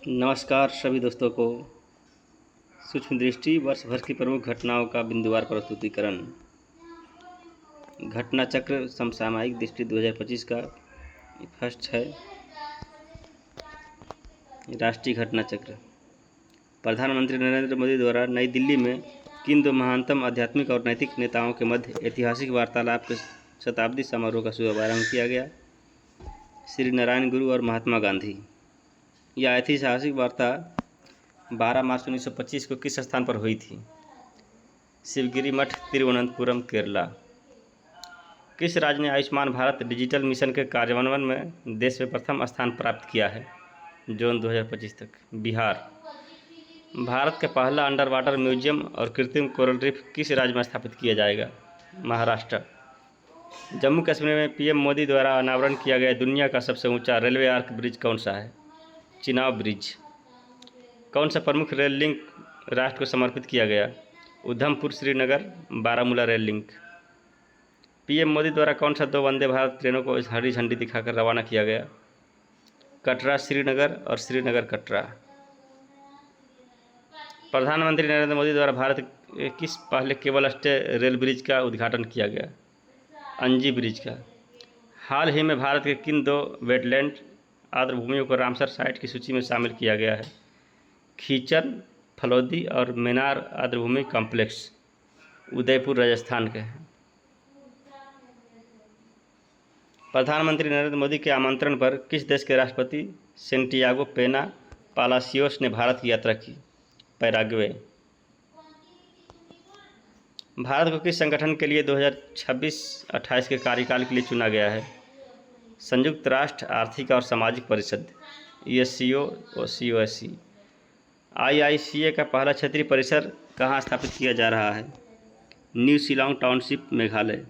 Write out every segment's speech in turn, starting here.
नमस्कार सभी दोस्तों को। सूक्ष्म दृष्टि वर्ष भर की प्रमुख घटनाओं का बिंदुवार प्रस्तुतिकरण। घटना चक्र समसामयिक दृष्टि 2025 का फर्स्ट है। राष्ट्रीय घटना चक्र। प्रधानमंत्री नरेंद्र मोदी द्वारा नई दिल्ली में किन दो महानतम आध्यात्मिक और नैतिक नेताओं के मध्य ऐतिहासिक वार्तालाप के शताब्दी समारोह का शुभारंभ किया गया। श्री नारायण गुरु और महात्मा गांधी। यह ऐतिहासिक वार्ता 12 मार्च 1925 को किस स्थान पर हुई थी? शिवगिरी मठ, तिरुवनंतपुरम, केरला। किस राज्य ने आयुष्मान भारत डिजिटल मिशन के कार्यान्वयन में देश में प्रथम स्थान प्राप्त किया है जून 2025 तक? बिहार। भारत का पहला अंडर वाटर म्यूजियम और कृत्रिम कोरल रीफ किस राज्य में स्थापित किया जाएगा? महाराष्ट्र। जम्मू कश्मीर में पीएम मोदी द्वारा अनावरण किया गया दुनिया का सबसे ऊंचा रेलवे आर्क ब्रिज कौन सा है? चिनाब ब्रिज। कौन सा प्रमुख रेल लिंक राष्ट्र को समर्पित किया गया? Udhampur Srinagar Baramulla rail link. PM Modi द्वारा कौन सा दो वंदे भारत ट्रेनों को हरी झंडी दिखाकर रवाना किया गया? कटरा श्रीनगर और श्रीनगर कटरा। प्रधानमंत्री नरेंद्र मोदी द्वारा भारत के किस पहले केबल स्टे रेल ब्रिज का उद्घाटन किया गया? अंजी ब्रिज का। हाल ही में भारत के किन दो वेटलैंड आर्द्रभूमियों को रामसर साइट की सूची में शामिल किया गया है? खीचन फलोदी और मेनार आर्द्रभूमि कॉम्प्लेक्स उदयपुर राजस्थान के हैं। प्रधानमंत्री नरेंद्र मोदी के आमंत्रण पर किस देश के राष्ट्रपति सेंटियागो पेना पालासियोस ने भारत की यात्रा की? पैराग्वे। भारत को किस संगठन के लिए 2026-28 के कार्यकाल के लिए चुना गया है? संयुक्त राष्ट्र आर्थिक और सामाजिक परिषद ESCOC। IICA का पहला क्षेत्रीय परिसर कहाँ स्थापित किया जा रहा है? New Shillong township, Meghalaya.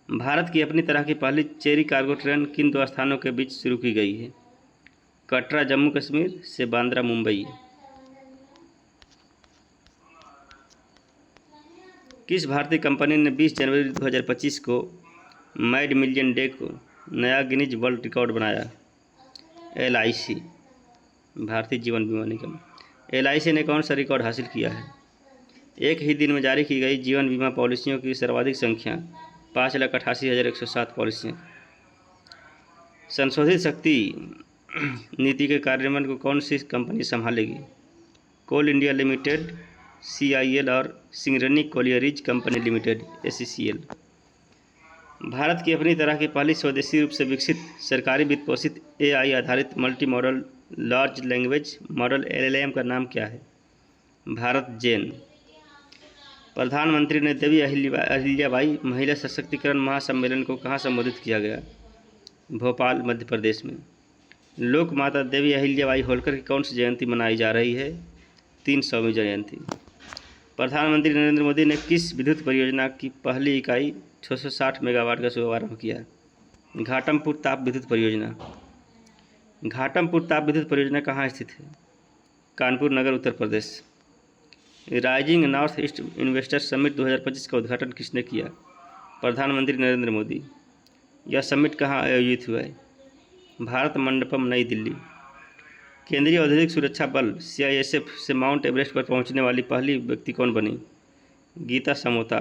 भारत की अपनी तरह की पहली चेरी कार्गो ट्रेन किन दो स्थानों के बीच शुरू की गई है? कटरा जम्मू कश्मीर से बांद्रा मुंबई। किस भारतीय कंपनी ने 20 जनवरी 2025 को मैड मिलियन डे को नया गिनीज वर्ल्ड रिकॉर्ड बनाया? LIC, भारतीय जीवन बीमा निगम। LIC ने कौन सा रिकॉर्ड हासिल किया है? एक ही दिन में जारी की गई जीवन बीमा पॉलिसियों की सर्वाधिक संख्या 5,88,107 पॉलिसियाँ। संशोधित शक्ति नीति के कार्यान्वयन को कौन सी कंपनी संभालेगी? कोल इंडिया लिमिटेड CIL और Singareni collieries company limited SCCL। Bharat की अपनी तरह की पहली स्वदेशी रूप से विकसित सरकारी वित्त पोषित AI आधारित multi modal large language model LLM का नाम क्या है? भारत जेन। प्रधानमंत्री ने देवी अहिल्याबाई महिला सशक्तिकरण महासम्मेलन को कहाँ संबोधित किया गया? भोपाल, मध्य प्रदेश में। लोक माता देवी अहिल्याबाई होलकर की कौन सी जयंती मनाई जा रही है? 300वीं जयंती। प्रधानमंत्री नरेंद्र मोदी ने किस विद्युत परियोजना की पहली इकाई 660 मेगावाट का शुभारंभ किया? घाटमपुर ताप विद्युत परियोजना। घाटमपुर ताप विद्युत परियोजना कहाँ स्थित है? Kanpur Nagar, Uttar Pradesh. Rising north east investors summit 2025 का उद्घाटन किसने किया? प्रधानमंत्री नरेंद्र मोदी। यह समिट कहाँ आयोजित हुआ है? भारत मंडपम, नई दिल्ली। केंद्रीय औद्योगिक सुरक्षा बल CISF से माउंट एवरेस्ट पर पहुंचने वाली पहली व्यक्ति कौन बनी? गीता समोता।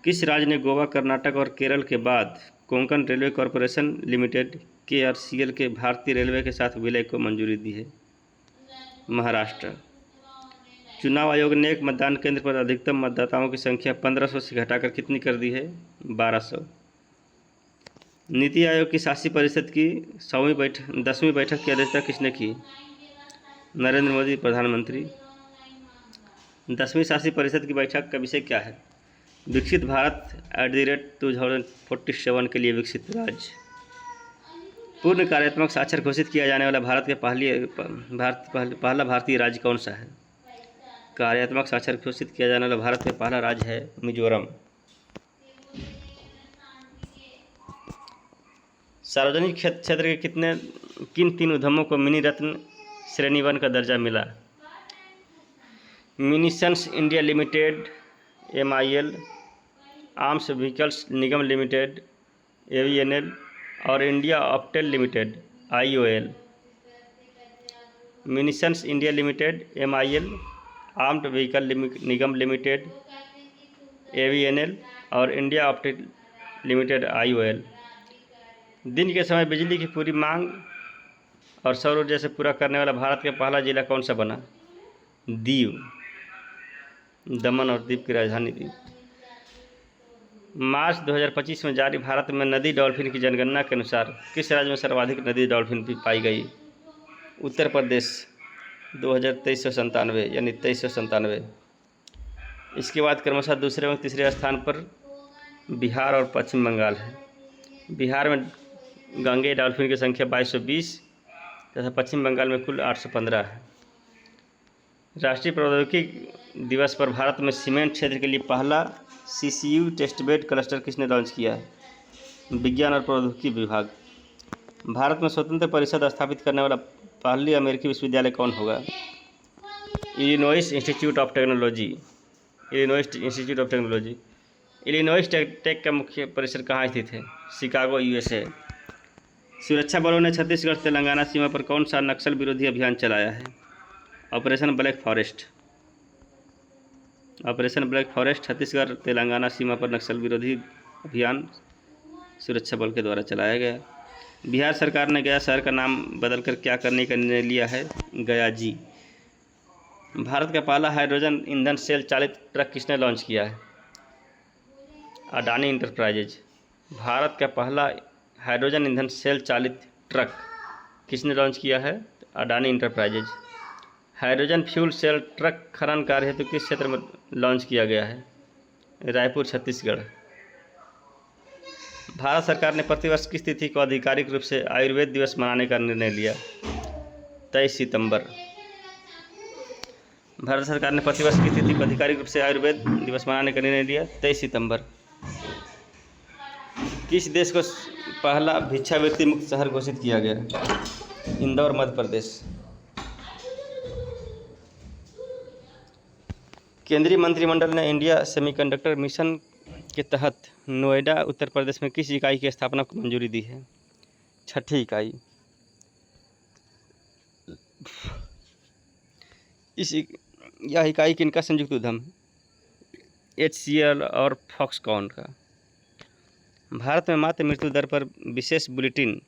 किस राज्य ने गोवा, कर्नाटक और केरल के बाद Konkan railway corporation limited KRCL के भारतीय रेलवे के साथ विलय को मंजूरी दी है? महाराष्ट्र। चुनाव आयोग ने एक मतदान केंद्र पर अधिकतम मतदाताओं की संख्या 1500 से घटाकर कितनी कर दी है? 1200। नीति आयोग की शासी परिषद की 10वीं बैठक की अध्यक्षता किसने की? नरेंद्र मोदी, प्रधानमंत्री। 10वीं शासी परिषद की बैठक का विषय क्या है? विकसित भारत @2047 के लिए विकसित राज्य। पूर्ण कार्यात्मक साक्षर घोषित किया जाने वाला भारत के पहला भारतीय राज्य कौन सा है? कार्यात्मक साक्षर घोषित किया जाने वाला भारत का पहला राज्य है मिजोरम। सार्वजनिक क्षेत्र के किन 3 उद्यमों को मिनी रत्न श्रेणी 1 का दर्जा मिला? Munitions India limited MIL, arms vehicles Nigam limited AVNL और India optel limited IOL। Munitions India limited MIL, armed vehicle Nigam limited AVNL और इंडिया ऑप्टिक लिमिटेड IOL। दिन के समय बिजली की पूरी मांग और सौर ऊर्जा से पूरा करने वाला भारत का पहला जिला कौन सा बना? दीव, दमन और दीव की राजधानी दीव। मार्च 2025 में जारी भारत में नदी डॉल्फिन की जनगणना के अनुसार किस राज्य में सर्वाधिक नदी डॉल्फिन पाई गई? उत्तर प्रदेश 2397 यानी 2397। इसके बाद क्रमशः दूसरे और तीसरे स्थान पर बिहार और पश्चिम बंगाल है। बिहार में गंगे डॉल्फिन की संख्या 2220 तथा पश्चिम बंगाल में कुल 815 है। राष्ट्रीय प्रौद्योगिकी दिवस पर भारत में सीमेंट क्षेत्र के लिए पहला CCU टेस्टबेड क्लस्टर किसने लॉन्च किया है? विज्ञान और प्रौद्योगिकी विभाग। भारत में स्वतंत्र परिषद स्थापित करने वाला पहली अमेरिकी विश्वविद्यालय कौन होगा? Illinois Institute of Technology. Illinois tech का मुख्य परिसर कहाँ स्थित है? Chicago USA। सुरक्षा बलों ने छत्तीसगढ़ तेलंगाना सीमा पर कौन सा नक्सल विरोधी अभियान चलाया है? Operation black forest Chhattisgarh Telangana सीमा पर नक्सल विरोधी अभियान सुरक्षा बल के द्वारा चलाया गया। बिहार सरकार ने गया शहर का नाम बदलकर क्या करने का निर्णय लिया है? गया जी। भारत का पहला हाइड्रोजन ईंधन सेल चालित ट्रक किसने लॉन्च किया है? अडानी इंटरप्राइजेज। भारत का पहला हाइड्रोजन ईंधन सेल चालित ट्रक किसने लॉन्च किया है? Adani Enterprises. Hydrogen fuel cell truck खनन कार्य हेतु किस क्षेत्र में लॉन्च किया गया है? रायपुर, छत्तीसगढ़। भारत सरकार ने प्रतिवर्ष किस तिथि को आधिकारिक रूप से आयुर्वेद दिवस मनाने का निर्णय लिया? 23 सितंबर। भारत सरकार ने प्रतिवर्ष किस तिथि को आधिकारिक रूप से आयुर्वेद दिवस मनाने का निर्णय लिया? 23 सितंबर। किस देश को पहला भिक्षावृत्ति मुक्त शहर घोषित किया गया? इंदौर, मध्य प्रदेश। केंद्रीय मंत्रिमंडल ने इंडिया सेमीकंडक्टर मिशन के तहत नोएडा, उत्तर प्रदेश में किस इकाई की स्थापना को मंजूरी दी है? 6ठी इकाई। यह इकाई किनका संयुक्त उद्यम? HCL और फॉक्सकॉन का। भारत में मातृ मृत्यु दर पर विशेष बुलेटिन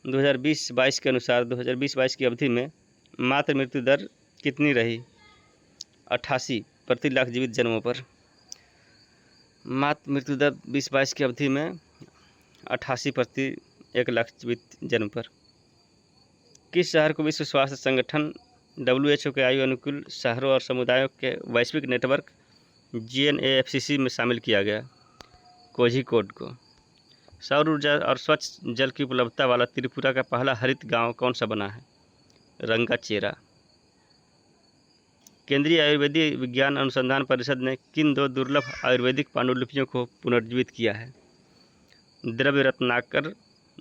2020-22 के अनुसार 2020-22 की अवधि में मातृ मृत्यु दर कितनी रही? 88 प्रति लाख जीवित जन्मों पर। मातृ मृत्यु दर 20-22 की अवधि में 88 प्रति 1 लाख जीवित जन्म पर। किस शहर को विश्व स्वास्थ्य संगठन WHO के आयु अनुकूल शहरों और समुदायों के वैश्विक नेटवर्क GNAFCC में शामिल किया गया? कोझिकोड को। सौर ऊर्जा और स्वच्छ जल की उपलब्धता वाला त्रिपुरा का पहला हरित गांव कौन सा बना है? रंगाचेरा। केंद्रीय आयुर्वेदिक विज्ञान अनुसंधान परिषद ने किन 2 दुर्लभ आयुर्वेदिक पांडुलिपियों को पुनर्जीवित किया है? द्रव्य रत्नाकर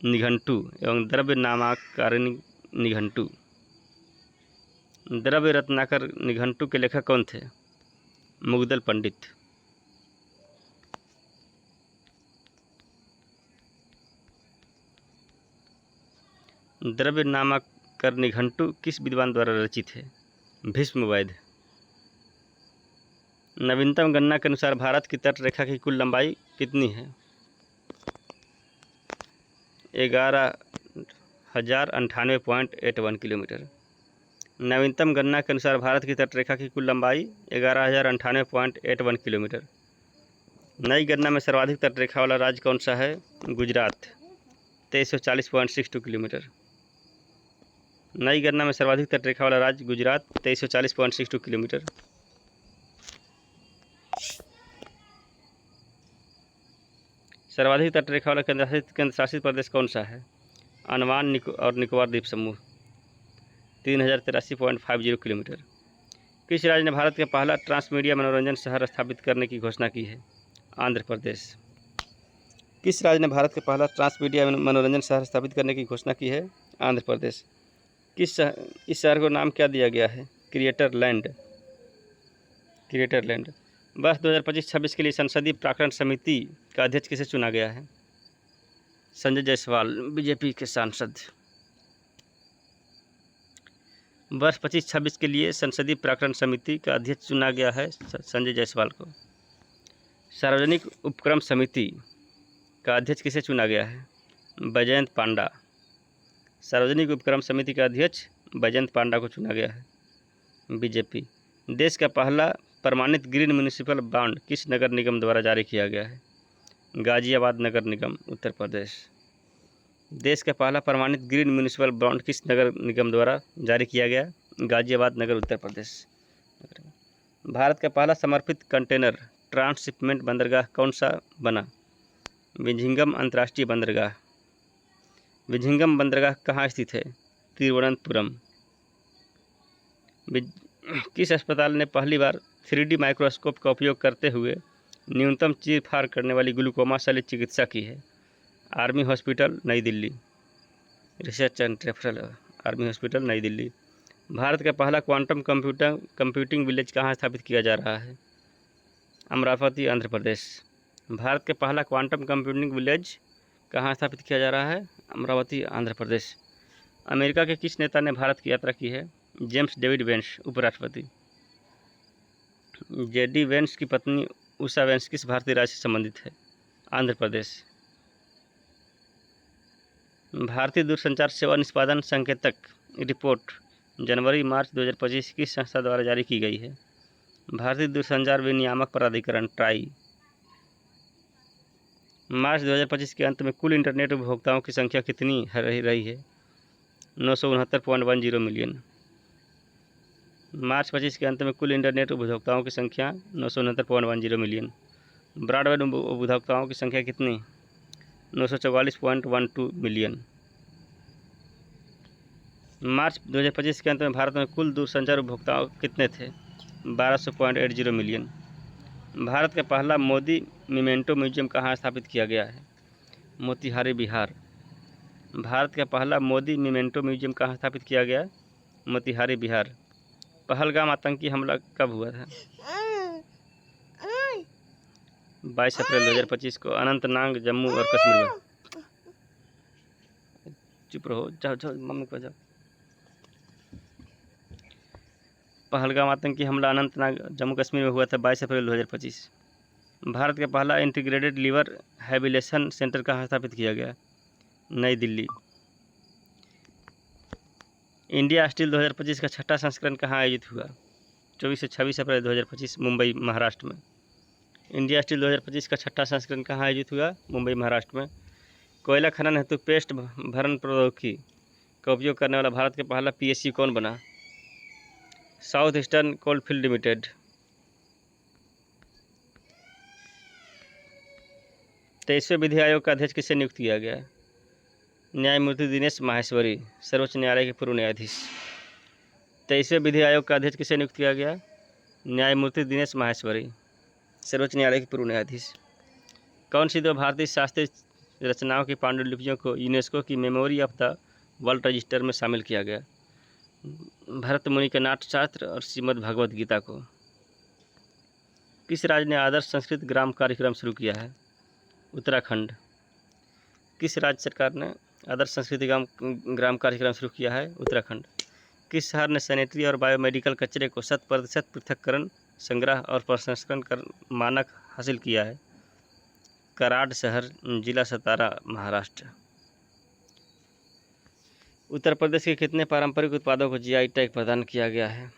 निघंटु एवं द्रव्य नामाकारिणी निघंटु। द्रव्य रत्नाकर निघंटु के लेखक कौन थे? मुग्दल पंडित। द्रव्य नामाकर निघंटु किस विद्वान द्वारा रचित है? भीष्म वैद्य। नवीनतम गणना के अनुसार भारत की तट रेखा की कुल लंबाई कितनी है? 11,098.81 किलोमीटर। नवीनतम गणना के अनुसार भारत की तट रेखा की कुल लंबाई 11,098.81 किलोमीटर। नई गणना में सर्वाधिक तट रेखा वाला राज्य कौन सा है? गुजरात 2340.62 किलोमीटर। नई गणना में सर्वाधिक तट रेखा वाला राज्य गुजरात 2340.62 किलोमीटर। सर्वाधिक तटरेखा वाला केंद्र शासित प्रदेश कौन सा है? अंडमान और निकोबार द्वीप समूह 3083.50 किलोमीटर। किस राज्य ने भारत का पहला ट्रांसमीडिया मनोरंजन शहर स्थापित करने की घोषणा की है? आंध्र प्रदेश। किस राज्य ने भारत का पहला ट्रांसमीडिया मनोरंजन शहर स्थापित करने की घोषणा की है? आंध्र प्रदेश। इस शहर को नाम क्या दिया गया है? Creator land. वर्ष 2025-26 के लिए संसदीय प्राक्कलन समिति का अध्यक्ष किसे चुना गया है? संजय जायसवाल, बीजेपी के सांसद। वर्ष 25-26 के लिए संसदीय प्राक्कलन समिति का अध्यक्ष चुना गया है संजय जायसवाल को। सार्वजनिक उपक्रम समिति का अध्यक्ष किसे चुना गया है? बैजयंत पांडा। सार्वजनिक उपक्रम समिति का अध्यक्ष बैजयंत पांडा को चुना गया है बीजेपी। देश का पहला प्रमाणित ग्रीन म्यूनिसिपल बॉन्ड किस नगर निगम द्वारा जारी किया गया है? गाजियाबाद नगर निगम, उत्तर प्रदेश। देश का पहला प्रमाणित ग्रीन म्यूनिसिपल बॉन्ड किस नगर निगम द्वारा जारी किया गया? गाजियाबाद नगर, उत्तर प्रदेश। भारत का पहला समर्पित कंटेनर ट्रांसशिपमेंट बंदरगाह कौन सा बना? विझिंगम अंतर्राष्ट्रीय बंदरगाह। विझिंगम बंदरगाह कहाँ स्थित है? तिरुवनंतपुरम। किस अस्पताल ने पहली बार 3D माइक्रोस्कोप का उपयोग करते हुए न्यूनतम चीर फाड़ करने वाली ग्लूकोमा शल्य चिकित्सा की है? आर्मी हॉस्पिटल, नई Delhi. Research and referral, army hospital, नई दिल्ली। भारत का पहला क्वांटम कंप्यूटिंग विलेज कहाँ स्थापित किया जा रहा है? अमरावती, आंध्र प्रदेश। भारत के पहला क्वांटम कंप्यूटिंग विलेज कहाँ स्थापित किया जा रहा है? अमरावती, आंध्र प्रदेश। अमेरिका के किस नेता ने भारत की यात्रा की है? जेम्स डेविड वेंस, उपराष्ट्रपति। जेडी वेंस की पत्नी उषा वेंस किस भारतीय राज्य से संबंधित है? आंध्र प्रदेश। भारतीय दूरसंचार सेवा निष्पादन संकेतक रिपोर्ट जनवरी-मार्च 2025 किस संस्था द्वारा जारी की गई है? भारतीय दूरसंचार विनियामक प्राधिकरण, ट्राई। मार्च 2025 के अंत में कुल इंटरनेट उपभोक्ताओं की संख्या कितनी रही है? 969.10 मिलियन। मार्च 25 के अंत में कुल इंटरनेट उपभोक्ताओं की संख्या 969.10 मिलियन। ब्रॉडबैंड उपभोक्ताओं की संख्या कितनी? 944.12 मिलियन। मार्च 2025 के अंत में भारत में कुल दूरसंचार उपभोक्ताओं कितने थे? 1200.80 मिलियन। भारत का पहला मोदी मेमेंटो म्यूजियम कहाँ स्थापित किया गया है? मोतिहारी, बिहार। भारत का पहला मोदी मेमेंटो म्यूजियम कहाँ स्थापित किया गया? मोतिहारी, बिहार। पहलगाम आतंकी हमला कब हुआ था? 22 अप्रैल 2025 को अनंतनाग, जम्मू और कश्मीर में। चुप रहो, जाओ जाओ मम्मी को जाओ। पहलगाम आतंकी हमला अनंतनाग, जम्मू कश्मीर में हुआ था 22 अप्रैल 2025। भारत का पहला इंटीग्रेटेड लिवर हैबिलेशन सेंटर कहाँ स्थापित किया गया? नई दिल्ली। इंडिया स्टील 2025 का छठा संस्करण कहाँ आयोजित हुआ? 24 से 26 अप्रैल 2025, मुंबई, महाराष्ट्र में। इंडिया स्टील 2025 का छठा संस्करण कहाँ आयोजित हुआ? मुंबई, महाराष्ट्र में। कोयला खनन हेतु पेस्ट भरण प्रौद्योगिकी का उपयोग करने वाला भारत का पहला PSU कौन बना? South eastern coalfield limited. 23वें विधि आयोग का अध्यक्ष किसे नियुक्त किया गया? न्यायमूर्ति दिनेश माहेश्वरी, सर्वोच्च न्यायालय के पूर्व न्यायाधीश। 23वें विधि आयोग का अध्यक्ष किसे नियुक्त किया गया? न्यायमूर्ति दिनेश माहेश्वरी, सर्वोच्च न्यायालय के पूर्व न्यायाधीश। कौन सी दो भारतीय शास्त्रीय रचनाओं की पांडुलिपियों को यूनेस्को की memory of the world register में शामिल किया गया? भरत मुनि के नाट्यशास्त्र और श्रीमद् भगवद गीता को। किस राज्य ने आदर्श संस्कृत ग्राम कार्यक्रम शुरू किया है? उत्तराखंड। किस राज्य सरकार ने आदर्श संस्कृति ग्राम कार्यक्रम शुरू किया है? उत्तराखंड। किस शहर ने सैनिटरी और बायोमेडिकल कचरे को 100% पृथक्करण, संग्रह और प्रसंस्करण कर मानक हासिल किया है? कराड़ शहर, जिला सतारा, महाराष्ट्र। उत्तर प्रदेश के कितने पारंपरिक उत्पादों को GI टैग प्रदान किया गया है?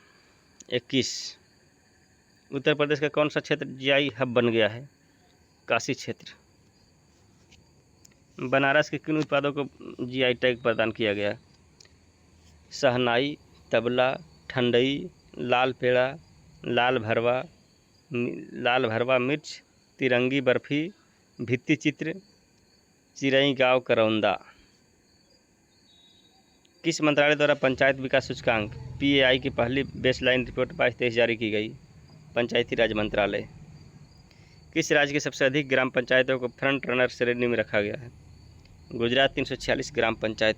21। उत्तर प्रदेश का कौन सा क्षेत्र GI हब बन गया है? काशी क्षेत्र। बनारस के किन उत्पादों को GI टैग प्रदान किया गया? शहनाई, तबला, ठंडई, लाल पेड़ा, लाल भरवा मिर्च, तिरंगी बर्फी, भित्ति चित्र, चिरई गाँव करौंदा। किस मंत्रालय द्वारा पंचायत विकास सूचकांक PAI की पहली बेसलाइन रिपोर्ट 22-23 जारी की गई? पंचायती राज मंत्रालय। किस राज्य की सबसे अधिक ग्राम पंचायतों को फ्रंट रनर श्रेणी में रखा गया है? गुजरात, 346 ग्राम पंचायत।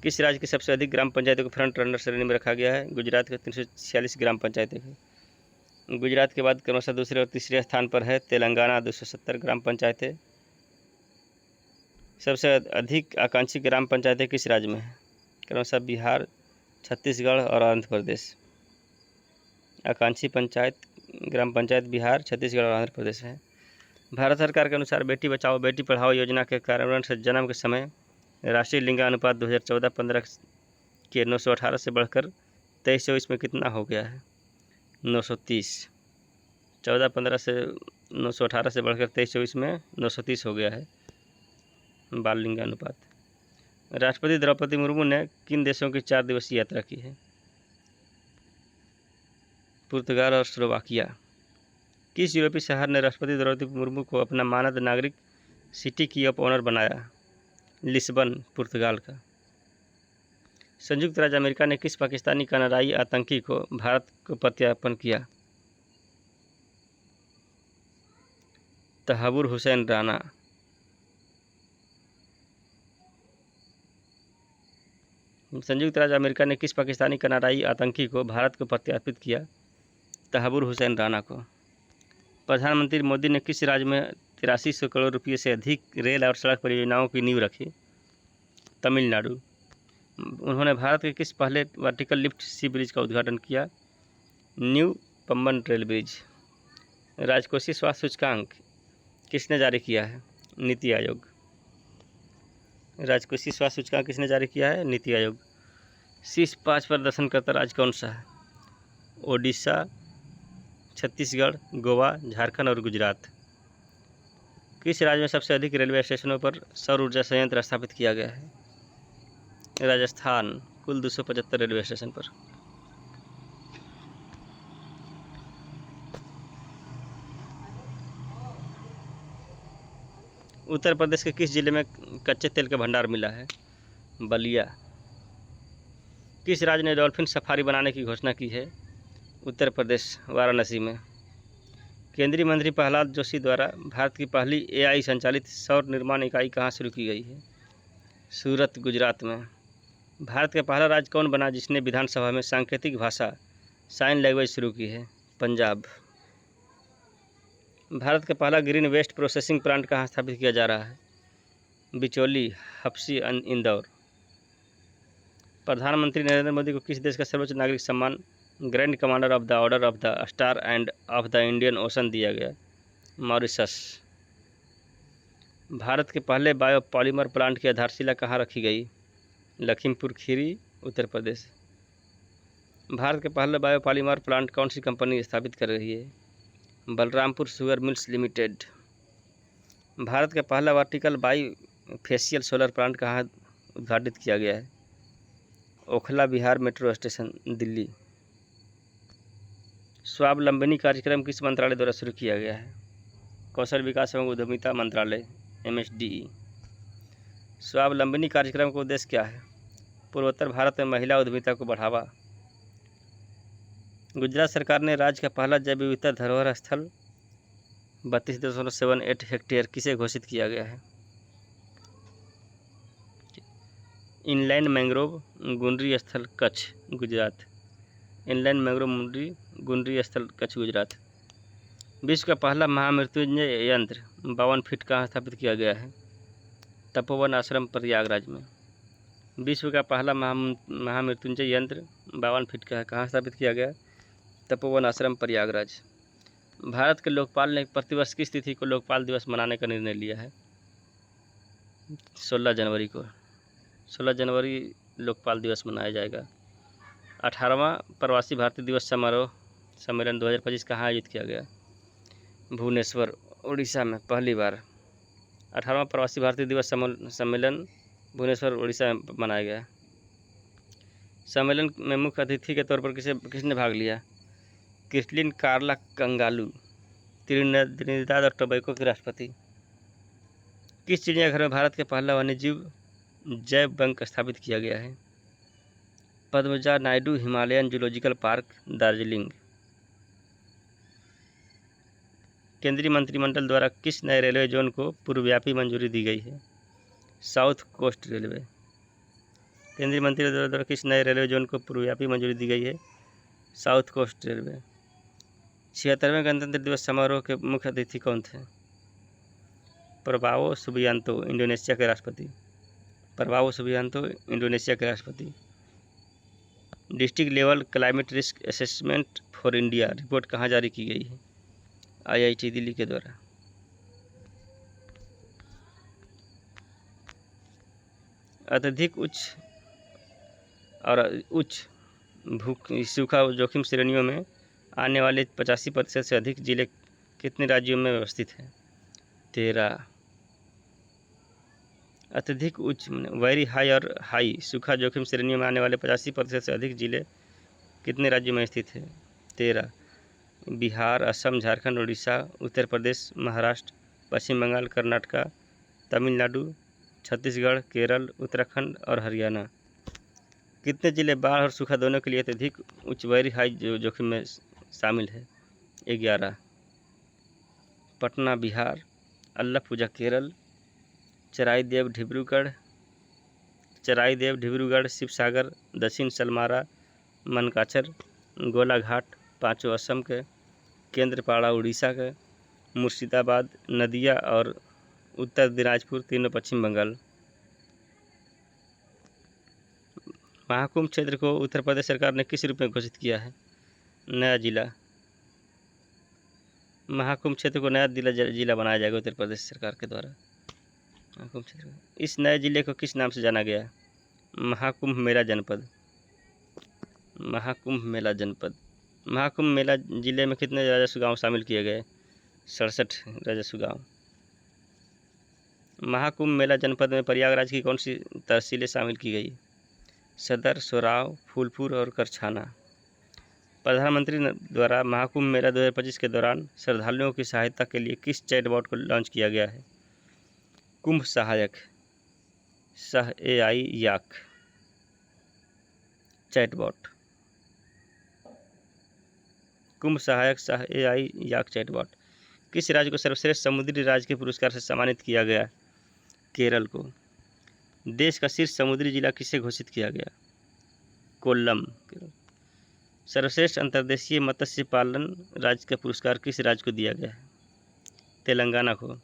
किस राज्य की सबसे अधिक ग्राम पंचायतों को फ्रंट रनर श्रेणी में रखा गया है? गुजरात के 346 ग्राम पंचायतें हैं। गुजरात के बाद क्रमशः दूसरे और तीसरे स्थान पर है तेलंगाना, 270 ग्राम पंचायतें। सबसे अधिक आकांक्षी ग्राम पंचायतें किस राज्य में है? क्रमशः बिहार छत्तीसगढ़ और आंध्र प्रदेश। आकांक्षी पंचायत ग्राम पंचायत बिहार, छत्तीसगढ़ और आंध्र प्रदेश है। भारत सरकार के अनुसार बेटी बचाओ बेटी पढ़ाओ योजना के कार्यान्वयन से जन्म के समय राष्ट्रीय लिंगानुपात 2014-15 के 918 से बढ़कर 23-24 में कितना हो गया है? 930। 14-15 से 918 से बढ़कर 23-24 में 930 हो गया है बाल लिंगानुपात। राष्ट्रपति द्रौपदी मुर्मू ने किन देशों की 4 दिवसीय यात्रा की है? पुर्तगाल और स्लोवाकिया। किस यूरोपीय शहर ने राष्ट्रपति द्रौपदी मुर्मू को अपना मानद नागरिक सिटी की ऑफ ऑनर बनाया? लिस्बन, पुर्तगाल का। संयुक्त राज्य अमेरिका ने किस पाकिस्तानी कनाडाई आतंकी को भारत को प्रत्यार्पण किया? तहाबुर हुसैन राना। संयुक्त राज्य अमेरिका ने किस पाकिस्तानी कनाडाई आतंकी को भारत को प्रत्यार्पित किया? तहाबुर हुसैन राना को। प्रधानमंत्री मोदी ने किस राज्य में 8300 करोड़ रुपये से अधिक रेल और सड़क परियोजनाओं की नींव रखी? तमिलनाडु। उन्होंने भारत के किस पहले वर्टिकल लिफ्ट सी ब्रिज का उद्घाटन किया? New Pamban rail bridge. राजकोषीय स्वास्थ्य सूचकांक किसने जारी किया है? नीति आयोग। राजकोषीय स्वास्थ्य सूचकांक किसने जारी किया है? नीति आयोग। शीर्ष 5 प्रदर्शनकर्ता राज्य कौन सा है? ओडिशा, छत्तीसगढ़, गोवा, झारखंड और गुजरात। किस राज्य में सबसे अधिक रेलवे स्टेशनों पर सौर ऊर्जा संयंत्र स्थापित किया गया है? राजस्थान, कुल 275 रेलवे स्टेशन पर। उत्तर प्रदेश के किस जिले में कच्चे तेल का भंडार मिला है? बलिया। किस राज्य ने डॉल्फिन सफारी बनाने की घोषणा की है? उत्तर प्रदेश, वाराणसी में। केंद्रीय मंत्री प्रहलाद जोशी द्वारा भारत की पहली AI संचालित सौर निर्माण इकाई कहाँ शुरू की गई है? सूरत, गुजरात में। भारत का पहला राज्य कौन बना जिसने विधानसभा में सांकेतिक भाषा साइन लैंग्वेज शुरू की है? पंजाब। भारत का पहला ग्रीन वेस्ट प्रोसेसिंग प्लांट कहाँ स्थापित किया जा रहा है? बिचौली, हप्सी, इंदौर। प्रधानमंत्री नरेंद्र मोदी को किस देश का सर्वोच्च नागरिक सम्मान grand commander of the order of the star end of the Indian ocean दिया गया? मॉरिशस। भारत के पहले बायोपॉलीमर प्लांट की आधारशिला कहाँ रखी गई? लखीमपुर खीरी, उत्तर प्रदेश। भारत के पहले बायोपॉलीमर प्लांट कौन सी कंपनी स्थापित कर रही है? Balrampur sugar mills limited. Bharat का पहला vertical bifacial solar plant कहाँ उद्घाटित किया गया है? Okhla Bihar metro station, Delhi. स्वावलंबनी कार्यक्रम किस मंत्रालय द्वारा शुरू किया गया है? कौशल विकास एवं उद्यमिता मंत्रालय, MSDE। स्वावलंबनी कार्यक्रम का उद्देश्य क्या है? पूर्वोत्तर भारत में महिला उद्यमिता को बढ़ावा। गुजरात सरकार ने राज्य का पहला जैव विविधता धरोहर स्थल 32.78 हेक्टेयर किसे घोषित किया गया है? इनलैंड मैंग्रोव गुनरी स्थल, कच्छ, गुजरात। इनलैंड मैंग्रोव गुनरी स्थल, कच्छ, गुजरात। विश्व का पहला महामृत्युंजय यंत्र 52 फीट कहाँ स्थापित किया गया है? तपोवन आश्रम, प्रयागराज में। विश्व का पहला महामृत्युंजय यंत्र 52 फीट का कहाँ स्थापित किया गया? तपोवन आश्रम, प्रयागराज। भारत के लोकपाल ने प्रतिवर्ष किस तिथि को लोकपाल दिवस मनाने का निर्णय लिया है? 16 जनवरी को। 16 जनवरी लोकपाल दिवस मनाया जाएगा। 18वां प्रवासी भारतीय दिवस सम्मेलन 2025 कहाँ आयोजित किया गया? भुवनेश्वर, उड़ीसा में पहली बार। 18वां प्रवासी भारतीय दिवस सम्मेलन भुवनेश्वर, उड़ीसा में मनाया गया। सम्मेलन में मुख्य अतिथि के तौर पर किसने भाग लिया? क्रिस्टलिन कार्ला कंगालू, त्रिनिदाद और टोबैगो के राष्ट्रपति। किस चिड़ियाघर में भारत के पहला वन्यजीव जैव बैंक स्थापित किया गया है? Padmaja Naidu Himalayan zoological park, Darjeeling. केंद्रीय मंत्रिमंडल द्वारा किस नए रेलवे जोन को पूर्वव्यापी मंजूरी दी गई है? South Coast Railway. केंद्रीय मंत्रिमंडल द्वारा किस नए रेलवे जोन को पूर्वव्यापी मंजूरी दी गई है? South Coast railway. 76वें गणतंत्र दिवस समारोह के मुख्य अतिथि कौन थे? प्रबावो सुबियांतो, इंडोनेशिया के राष्ट्रपति। प्रबावो सुबियांतो, इंडोनेशिया के राष्ट्रपति। District level climate risk assessment for India report कहाँ जारी की गई है? IIT दिल्ली के द्वारा। अत्यधिक उच्च भूख सूखा जोखिम श्रेणियों में आने वाले 85% से अधिक जिले कितने राज्यों में व्यवस्थित हैं? 13। अत्यधिक उच्च वेरी हाई और हाई सूखा जोखिम श्रेणियों में आने वाले 85% से अधिक जिले कितने राज्यों में स्थित है? 13। बिहार, असम, झारखंड, उड़ीसा, उत्तर प्रदेश, महाराष्ट्र, पश्चिम बंगाल, कर्नाटक, तमिलनाडु, छत्तीसगढ़, केरल, उत्तराखंड और हरियाणा। कितने जिले बाढ़ और सूखा दोनों के लिए अत्यधिक उच्च वेरी हाई जोखिम में शामिल है? 11। पटना बिहार, अल्लापुझा केरल, चराईदेव डिब्रूगढ़, शिवसागर, दक्षिण सलमारा, मनकाचर, गोलाघाट पाँचों असम के, केंद्रपाड़ा उड़ीसा के, मुर्शिदाबाद, नदिया और उत्तर दिनाजपुर तीनों पश्चिम बंगाल। महाकुंभ क्षेत्र को उत्तर प्रदेश सरकार ने किस रूप में घोषित किया है? नया जिला। महाकुंभ क्षेत्र को नया जिला बनाया जाएगा उत्तर प्रदेश सरकार के द्वारा। महाकुंभ क्षेत्र, इस नए जिले को किस नाम से जाना गया है? महाकुंभ मेला जनपद। महाकुंभ मेला जिले में कितने राजस्व गांव शामिल किए गए? 67 राजस्व गांव। महाकुंभ मेला जनपद में प्रयागराज की कौन सी तहसीलें शामिल की गई? सदर, सोराव, फूलपुर और करछाना। प्रधानमंत्री द्वारा महाकुंभ मेला 2025 के दौरान श्रद्धालुओं की सहायता के लिए किस चैटबॉट को लॉन्च किया गया है? कुंभ सहायक सह AI याक चैटबॉट। कुंभ सहायक सह AI याक चैटबॉट। किस राज्य को सर्वश्रेष्ठ समुद्री राज्य के पुरस्कार से सम्मानित किया गया? केरल को। देश का शीर्ष समुद्री जिला किसे घोषित किया गया? कोल्लम। सर्वश्रेष्ठ अंतर्देशीय मत्स्य पालन राज्य का पुरस्कार किस राज्य को दिया गया है? तेलंगाना को।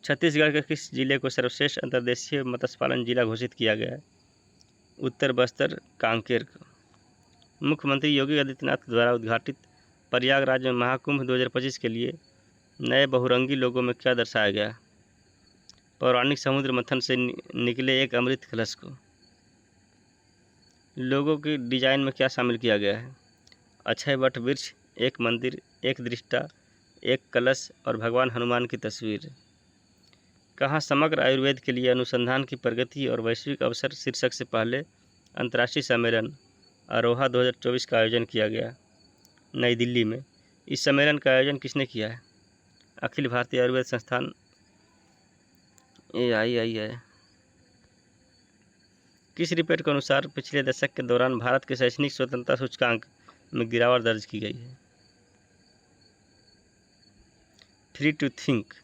छत्तीसगढ़ के किस जिले को सर्वश्रेष्ठ अंतर्देशीय मत्स्य पालन जिला घोषित किया गया है? उत्तर बस्तर कांकेर को। मुख्यमंत्री योगी आदित्यनाथ द्वारा उद्घाटित प्रयागराज में महाकुंभ 2025 के लिए नए बहुरंगी लोगों में क्या दर्शाया गया? पौराणिक समुद्र मंथन से निकले एक अमृत कलश को। लोगों की डिजाइन में क्या शामिल किया गया है? अक्षय वट वृक्ष, एक मंदिर, एक दृष्टा, एक कलश और भगवान हनुमान की तस्वीर। कहाँ समग्र आयुर्वेद के लिए अनुसंधान की प्रगति और वैश्विक अवसर शीर्षक से पहले अंतर्राष्ट्रीय सम्मेलन अरोहा 2024 का आयोजन किया गया? नई दिल्ली में। इस सम्मेलन का आयोजन किसने किया है? अखिल भारतीय आयुर्वेद संस्थान AII। किस रिपोर्ट के अनुसार पिछले दशक के दौरान भारत के शैक्षणिक स्वतंत्रता सूचकांक में गिरावट दर्ज की गई है? Free to think.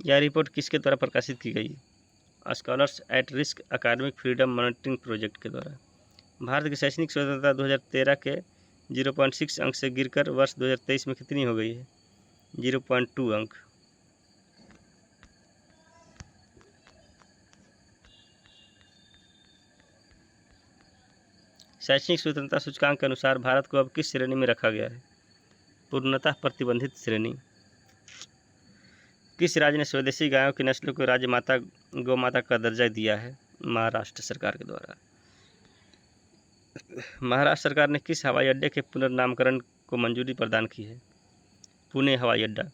यह रिपोर्ट किसके द्वारा प्रकाशित की गई? Scholars at Risk academic freedom monitoring project के द्वारा। भारत की शैक्षणिक स्वतंत्रता 2013 के 0.6 अंक से गिरकर वर्ष 2023 में कितनी हो गई है? 0.2 अंक। शैक्षणिक स्वतंत्रता सूचकांक के अनुसार भारत को अब किस श्रेणी में रखा गया है? पूर्णतः प्रतिबंधित श्रेणी। किस राज्य ने स्वदेशी गायों की नस्लों को राज्य माता गौ माता का दर्जा दिया है? महाराष्ट्र सरकार के द्वारा। महाराष्ट्र सरकार ने किस हवाई अड्डे के पुनर्नामकरण को मंजूरी प्रदान की है? पुणे हवाई अड्डा।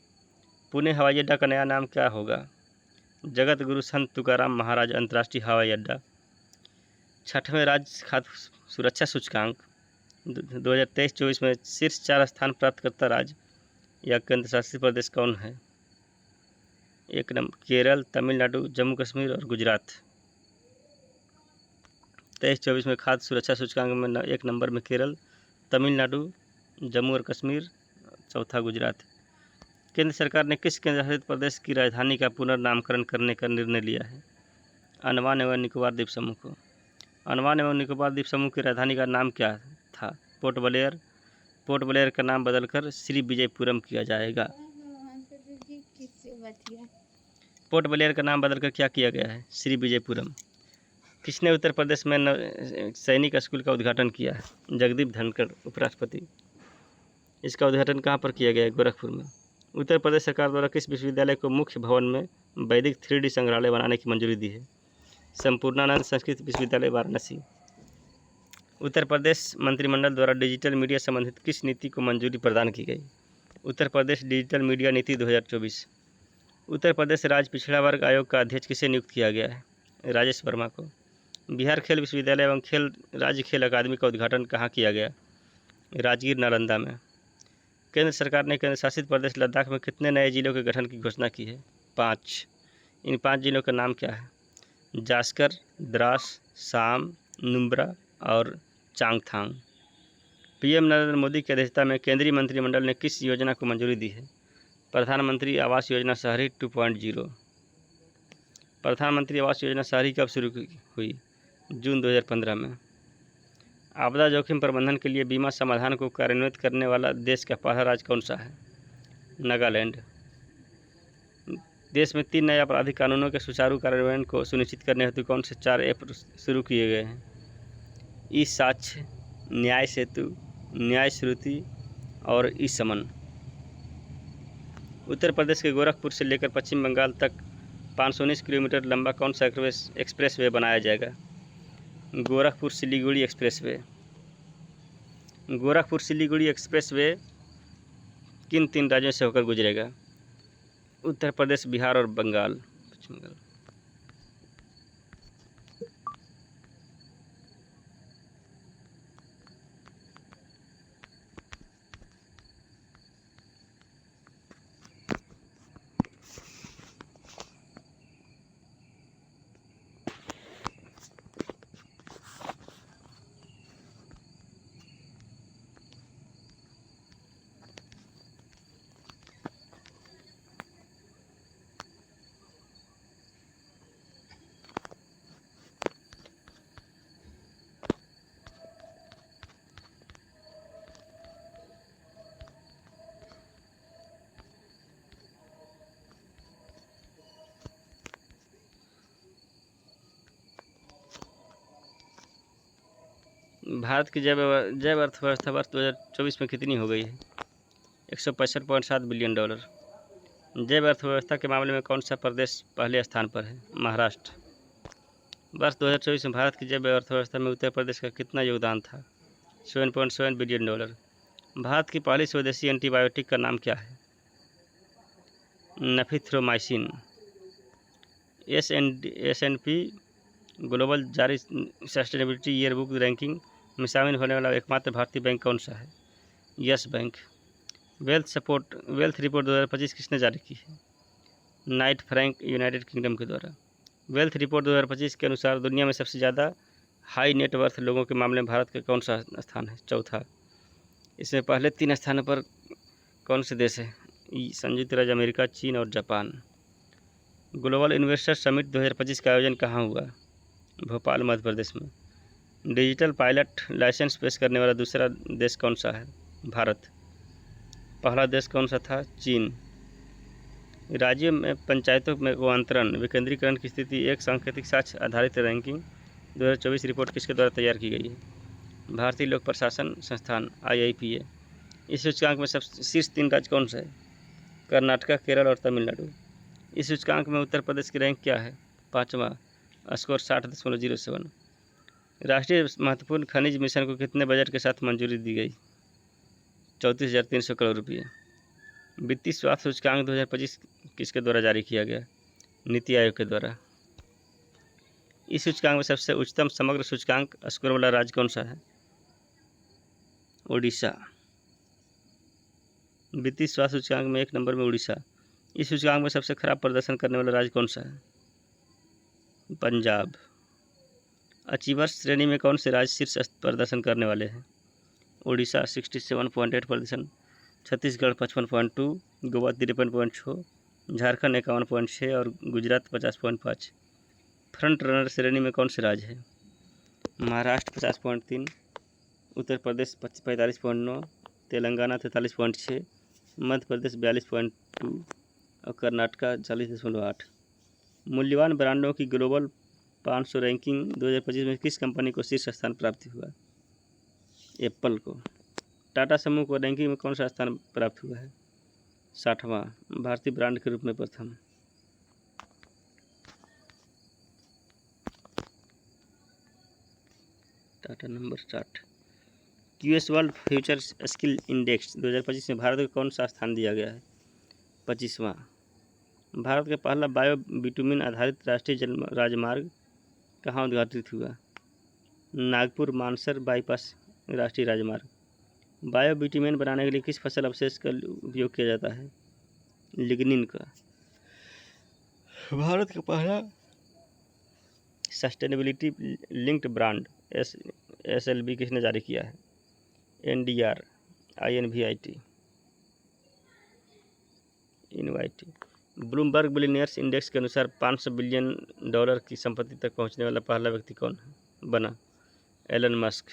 पुणे हवाई अड्डा का नया नाम क्या होगा? जगत गुरु संत तुकाराम महाराज अंतर्राष्ट्रीय हवाई अड्डा। 6वें राज्य खाद्य सुरक्षा सूचकांक 2023-24 में शीर्ष 4 स्थान प्राप्त करता राज्य या केंद्र शासित प्रदेश कौन है? 1 नंबर केरल, तमिलनाडु, जम्मू कश्मीर और गुजरात। 23-24 में खाद्य सुरक्षा सूचकांक में 1 नंबर में केरल, तमिलनाडु, जम्मू और कश्मीर, चौथा गुजरात। केंद्र सरकार ने किस केंद्र शासित प्रदेश की राजधानी का पुनर्नामकरण करने का निर्णय लिया है? अंडमान एवं निकोबार द्वीप समूह को। अंडमान एवं निकोबार द्वीप समूह की राजधानी का नाम क्या था? Port Blair. पोर्ट ब्लेयर का नाम बदलकर श्री विजयपुरम किया जाएगा। पोर्ट ब्लेयर का नाम बदलकर क्या किया गया है? श्री विजयपुरम। किसने उत्तर प्रदेश में सैनिक स्कूल का उद्घाटन किया है? जगदीप धनखड़, उपराष्ट्रपति। इसका उद्घाटन कहाँ पर किया गया है? गोरखपुर में। उत्तर प्रदेश सरकार द्वारा किस विश्वविद्यालय को मुख्य भवन में वैदिक 3D संग्रहालय बनाने की मंजूरी दी है? संपूर्णानंद संस्कृत विश्वविद्यालय, वाराणसी। उत्तर प्रदेश मंत्रिमंडल द्वारा डिजिटल मीडिया संबंधित किस नीति को मंजूरी प्रदान की गई? उत्तर प्रदेश डिजिटल मीडिया नीति 2024। उत्तर प्रदेश राज्य पिछड़ा वर्ग आयोग का अध्यक्ष किसे नियुक्त किया गया है? राजेश वर्मा को। बिहार खेल विश्वविद्यालय एवं राज्य खेल अकादमी का उद्घाटन कहाँ किया गया? राजगीर, नालंदा में। केंद्र सरकार ने केंद्र शासित प्रदेश लद्दाख में कितने नए जिलों के गठन की घोषणा की है? 5। इन 5 जिलों का नाम क्या है? जास्कर, द्रास, साम, नुब्रा और चांगथांग। पीएम नरेंद्र मोदी की अध्यक्षता में केंद्रीय मंत्रिमंडल ने किस योजना को मंजूरी दी है? प्रधानमंत्री आवास योजना शहरी 2.0। प्रधानमंत्री आवास योजना शहरी कब शुरू हुई? जून 2015 में। आपदा जोखिम प्रबंधन के लिए बीमा समाधान को कार्यान्वित करने वाला देश का पहला राज्य कौन सा है? नागालैंड। देश में 3 नए आपराधिक कानूनों के सुचारू कार्यान्वयन को सुनिश्चित करने हेतु कौन से 4 ऐप शुरू किए गए हैं? ई साक्ष्य, न्याय सेतु, न्याय श्रुति और ई समन। उत्तर प्रदेश के गोरखपुर से लेकर पश्चिम बंगाल तक 519 किलोमीटर लंबा कौन सा एक्सप्रेसवे बनाया जाएगा? गोरखपुर सिलीगुड़ी एक्सप्रेसवे। गोरखपुर सिलीगुड़ी एक्सप्रेसवे किन 3 राज्यों से होकर गुजरेगा? उत्तर प्रदेश, बिहार और बंगाल, पश्चिम बंगाल। भारत की जैव अर्थव्यवस्था वर्ष 2024 में कितनी हो गई है? $165.7 बिलियन। जैव अर्थव्यवस्था के मामले में कौन सा प्रदेश पहले स्थान पर है? महाराष्ट्र। वर्ष 2024 में भारत की जैव अर्थव्यवस्था में उत्तर प्रदेश का कितना योगदान था? $7.7 बिलियन। भारत की पहली स्वदेशी एंटीबायोटिक का नाम क्या है? नफिथ्रोमाइसिन। S&P ग्लोबल जारी सस्टेनेबिलिटी ईयरबुक रैंकिंग में शामिल होने वाला एकमात्र भारतीय बैंक कौन सा है? Yes bank. वेल्थ रिपोर्ट 2025 किसने जारी की है? नाइट फ्रैंक, यूनाइटेड किंगडम के द्वारा। वेल्थ रिपोर्ट 2025 के अनुसार दुनिया में सबसे ज़्यादा हाई नेट वर्थ लोगों के मामले में भारत का कौन सा स्थान है? चौथा। इसमें पहले 3 स्थानों पर कौन से देश हैं? संयुक्त राज्य अमेरिका, चीन और जापान। ग्लोबल इन्वेस्टर समिट 2025 का आयोजन कहाँ हुआ? भोपाल, मध्य प्रदेश में। डिजिटल पायलट लाइसेंस पेश करने वाला दूसरा देश कौन सा है? भारत। पहला देश कौन सा था? चीन। राज्यों में पंचायतों में अंतरण विकेंद्रीकरण की स्थिति एक सांकेतिक साक्ष्य आधारित रैंकिंग 2024 रिपोर्ट किसके द्वारा तैयार की गई है? भारतीय लोक प्रशासन संस्थान, IIPA। इस सूचकांक में सबसे शीर्ष 3 राज्य कौन सा है? कर्नाटक, केरल और तमिलनाडु। इस सूचकांक में उत्तर प्रदेश की रैंक क्या है? 5वां, स्कोर 60.07। राष्ट्रीय महत्वपूर्ण खनिज मिशन को कितने बजट के साथ मंजूरी दी गई? 34,300 करोड़ रुपये। वित्तीय स्वास्थ्य सूचकांक 2025 किसके द्वारा जारी किया गया? नीति आयोग के द्वारा। इस सूचकांक में सबसे उच्चतम समग्र सूचकांक स्कोर वाला राज्य कौन सा है? ओडिशा। वित्तीय स्वास्थ्य सूचकांक में 1 नंबर में उड़ीसा। इस सूचकांक में सबसे खराब प्रदर्शन करने वाला राज्य कौन सा है? पंजाब। अचीवर्स श्रेणी में कौन से राज्य शीर्ष प्रदर्शन करने वाले हैं? ओडिशा 67.8%, छत्तीसगढ़ 55.2, गोवा 53.6, झारखंड 51.6 और गुजरात 50.5। फ्रंट रनर श्रेणी में कौन से राज्य है? महाराष्ट्र 50.3, उत्तर प्रदेश 45.9, तेलंगाना 43.6, मध्य प्रदेश 42.2 और कर्नाटक 40.8। मूल्यवान ब्रांडों की ग्लोबल 500 रैंकिंग 2025 में किस कंपनी को शीर्ष स्थान प्राप्त हुआ? एप्पल को। टाटा समूह को रैंकिंग में कौन सा स्थान प्राप्त हुआ है? 60वां। भारतीय ब्रांड के रूप में प्रथम। Tata number 60। US world future skill index 2025 में भारत को कौन सा स्थान दिया गया है? 25वां। भारत का पहला बायो बिटुमिन आधारित राष्ट्रीय राजमार्ग कहाँ उद्घाटित हुआ? नागपुर मानसर बाईपास राष्ट्रीय राजमार्ग। बायो बिटुमिन बनाने के लिए किस फसल अवशेष का उपयोग किया जाता है? लिग्निन का। भारत का पहला सस्टेनेबिलिटी लिंक्ड ब्रांड SLB किसने जारी किया है? NDR INVIT invitee. Bloomberg Billionaires Index के अनुसार $500 बिलियन की संपत्ति तक पहुंचने वाला पहला व्यक्ति कौन बना? Elon Musk.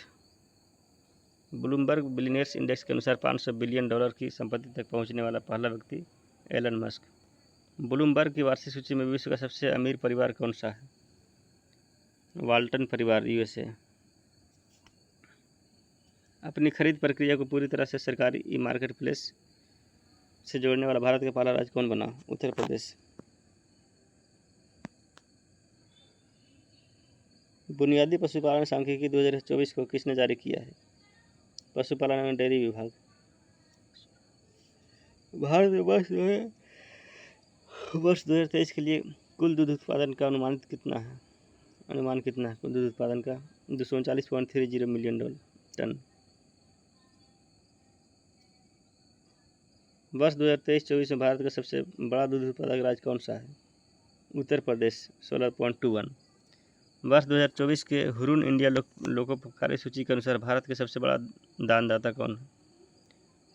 Bloomberg Billionaires Index के अनुसार $500 बिलियन की संपत्ति तक पहुंचने वाला पहला व्यक्ति एलन मस्क। ब्लूमबर्ग की वार्षिक सूची में विश्व का सबसे अमीर परिवार कौन सा है? वाल्टन परिवार USA। अपनी खरीद प्रक्रिया को पूरी तरह से सरकारी ई मार्केट प्लेस से जोड़ने वाला भारत का पहला राज्य कौन बना? उत्तर प्रदेश। बुनियादी पशुपालन सांख्यिकी 2024 को किसने जारी किया है? पशुपालन एवं डेयरी विभाग। भारत में वर्ष 2023 के लिए कुल दूध उत्पादन का अनुमान कितना है? कुल दूध उत्पादन का 239.30 मिलियन टन। वर्ष 2023-24 में भारत का सबसे बड़ा दूध उत्पादक राज्य कौन सा है? उत्तर प्रदेश 16.21। वर्ष 2024 के हुरून इंडिया लोकोपकारी सूची के अनुसार भारत के सबसे बड़ा दानदाता कौन है?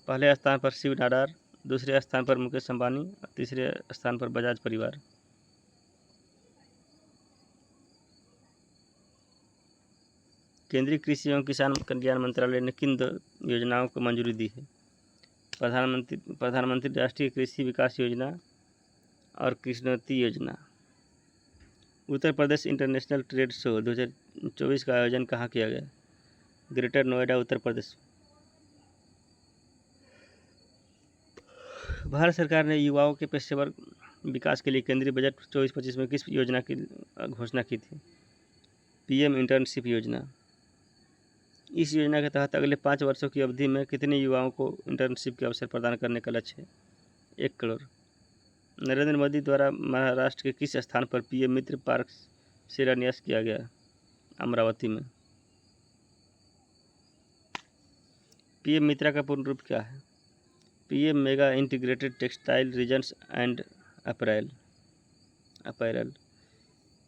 पहले स्थान पर शिव नाडार, दूसरे स्थान पर मुकेश अंबानी और तीसरे स्थान पर बजाज परिवार। केंद्रीय कृषि एवं किसान कल्याण मंत्रालय ने किन 2 योजनाओं को मंजूरी दी है? प्रधानमंत्री राष्ट्रीय कृषि विकास योजना और कृष्णवती योजना। Uttar Pradesh international trade show 2024 का आयोजन कहाँ किया गया? ग्रेटर नोएडा, उत्तर प्रदेश। भारत सरकार ने युवाओं के पेशेवर विकास के लिए केंद्रीय बजट 24-25 में किस योजना की घोषणा की थी? PM इंटर्नशिप योजना। इस योजना के तहत अगले 5 वर्षों की अवधि में कितने युवाओं को इंटर्नशिप के अवसर प्रदान करने का लक्ष्य है? 1 करोड़। नरेंद्र मोदी द्वारा महाराष्ट्र के किस स्थान पर PM मित्र पार्क शिलान्यास किया गया? अमरावती में। PM मित्रा का पूर्ण रूप क्या है? PM Mega Integrated Textile Regions and Apparel.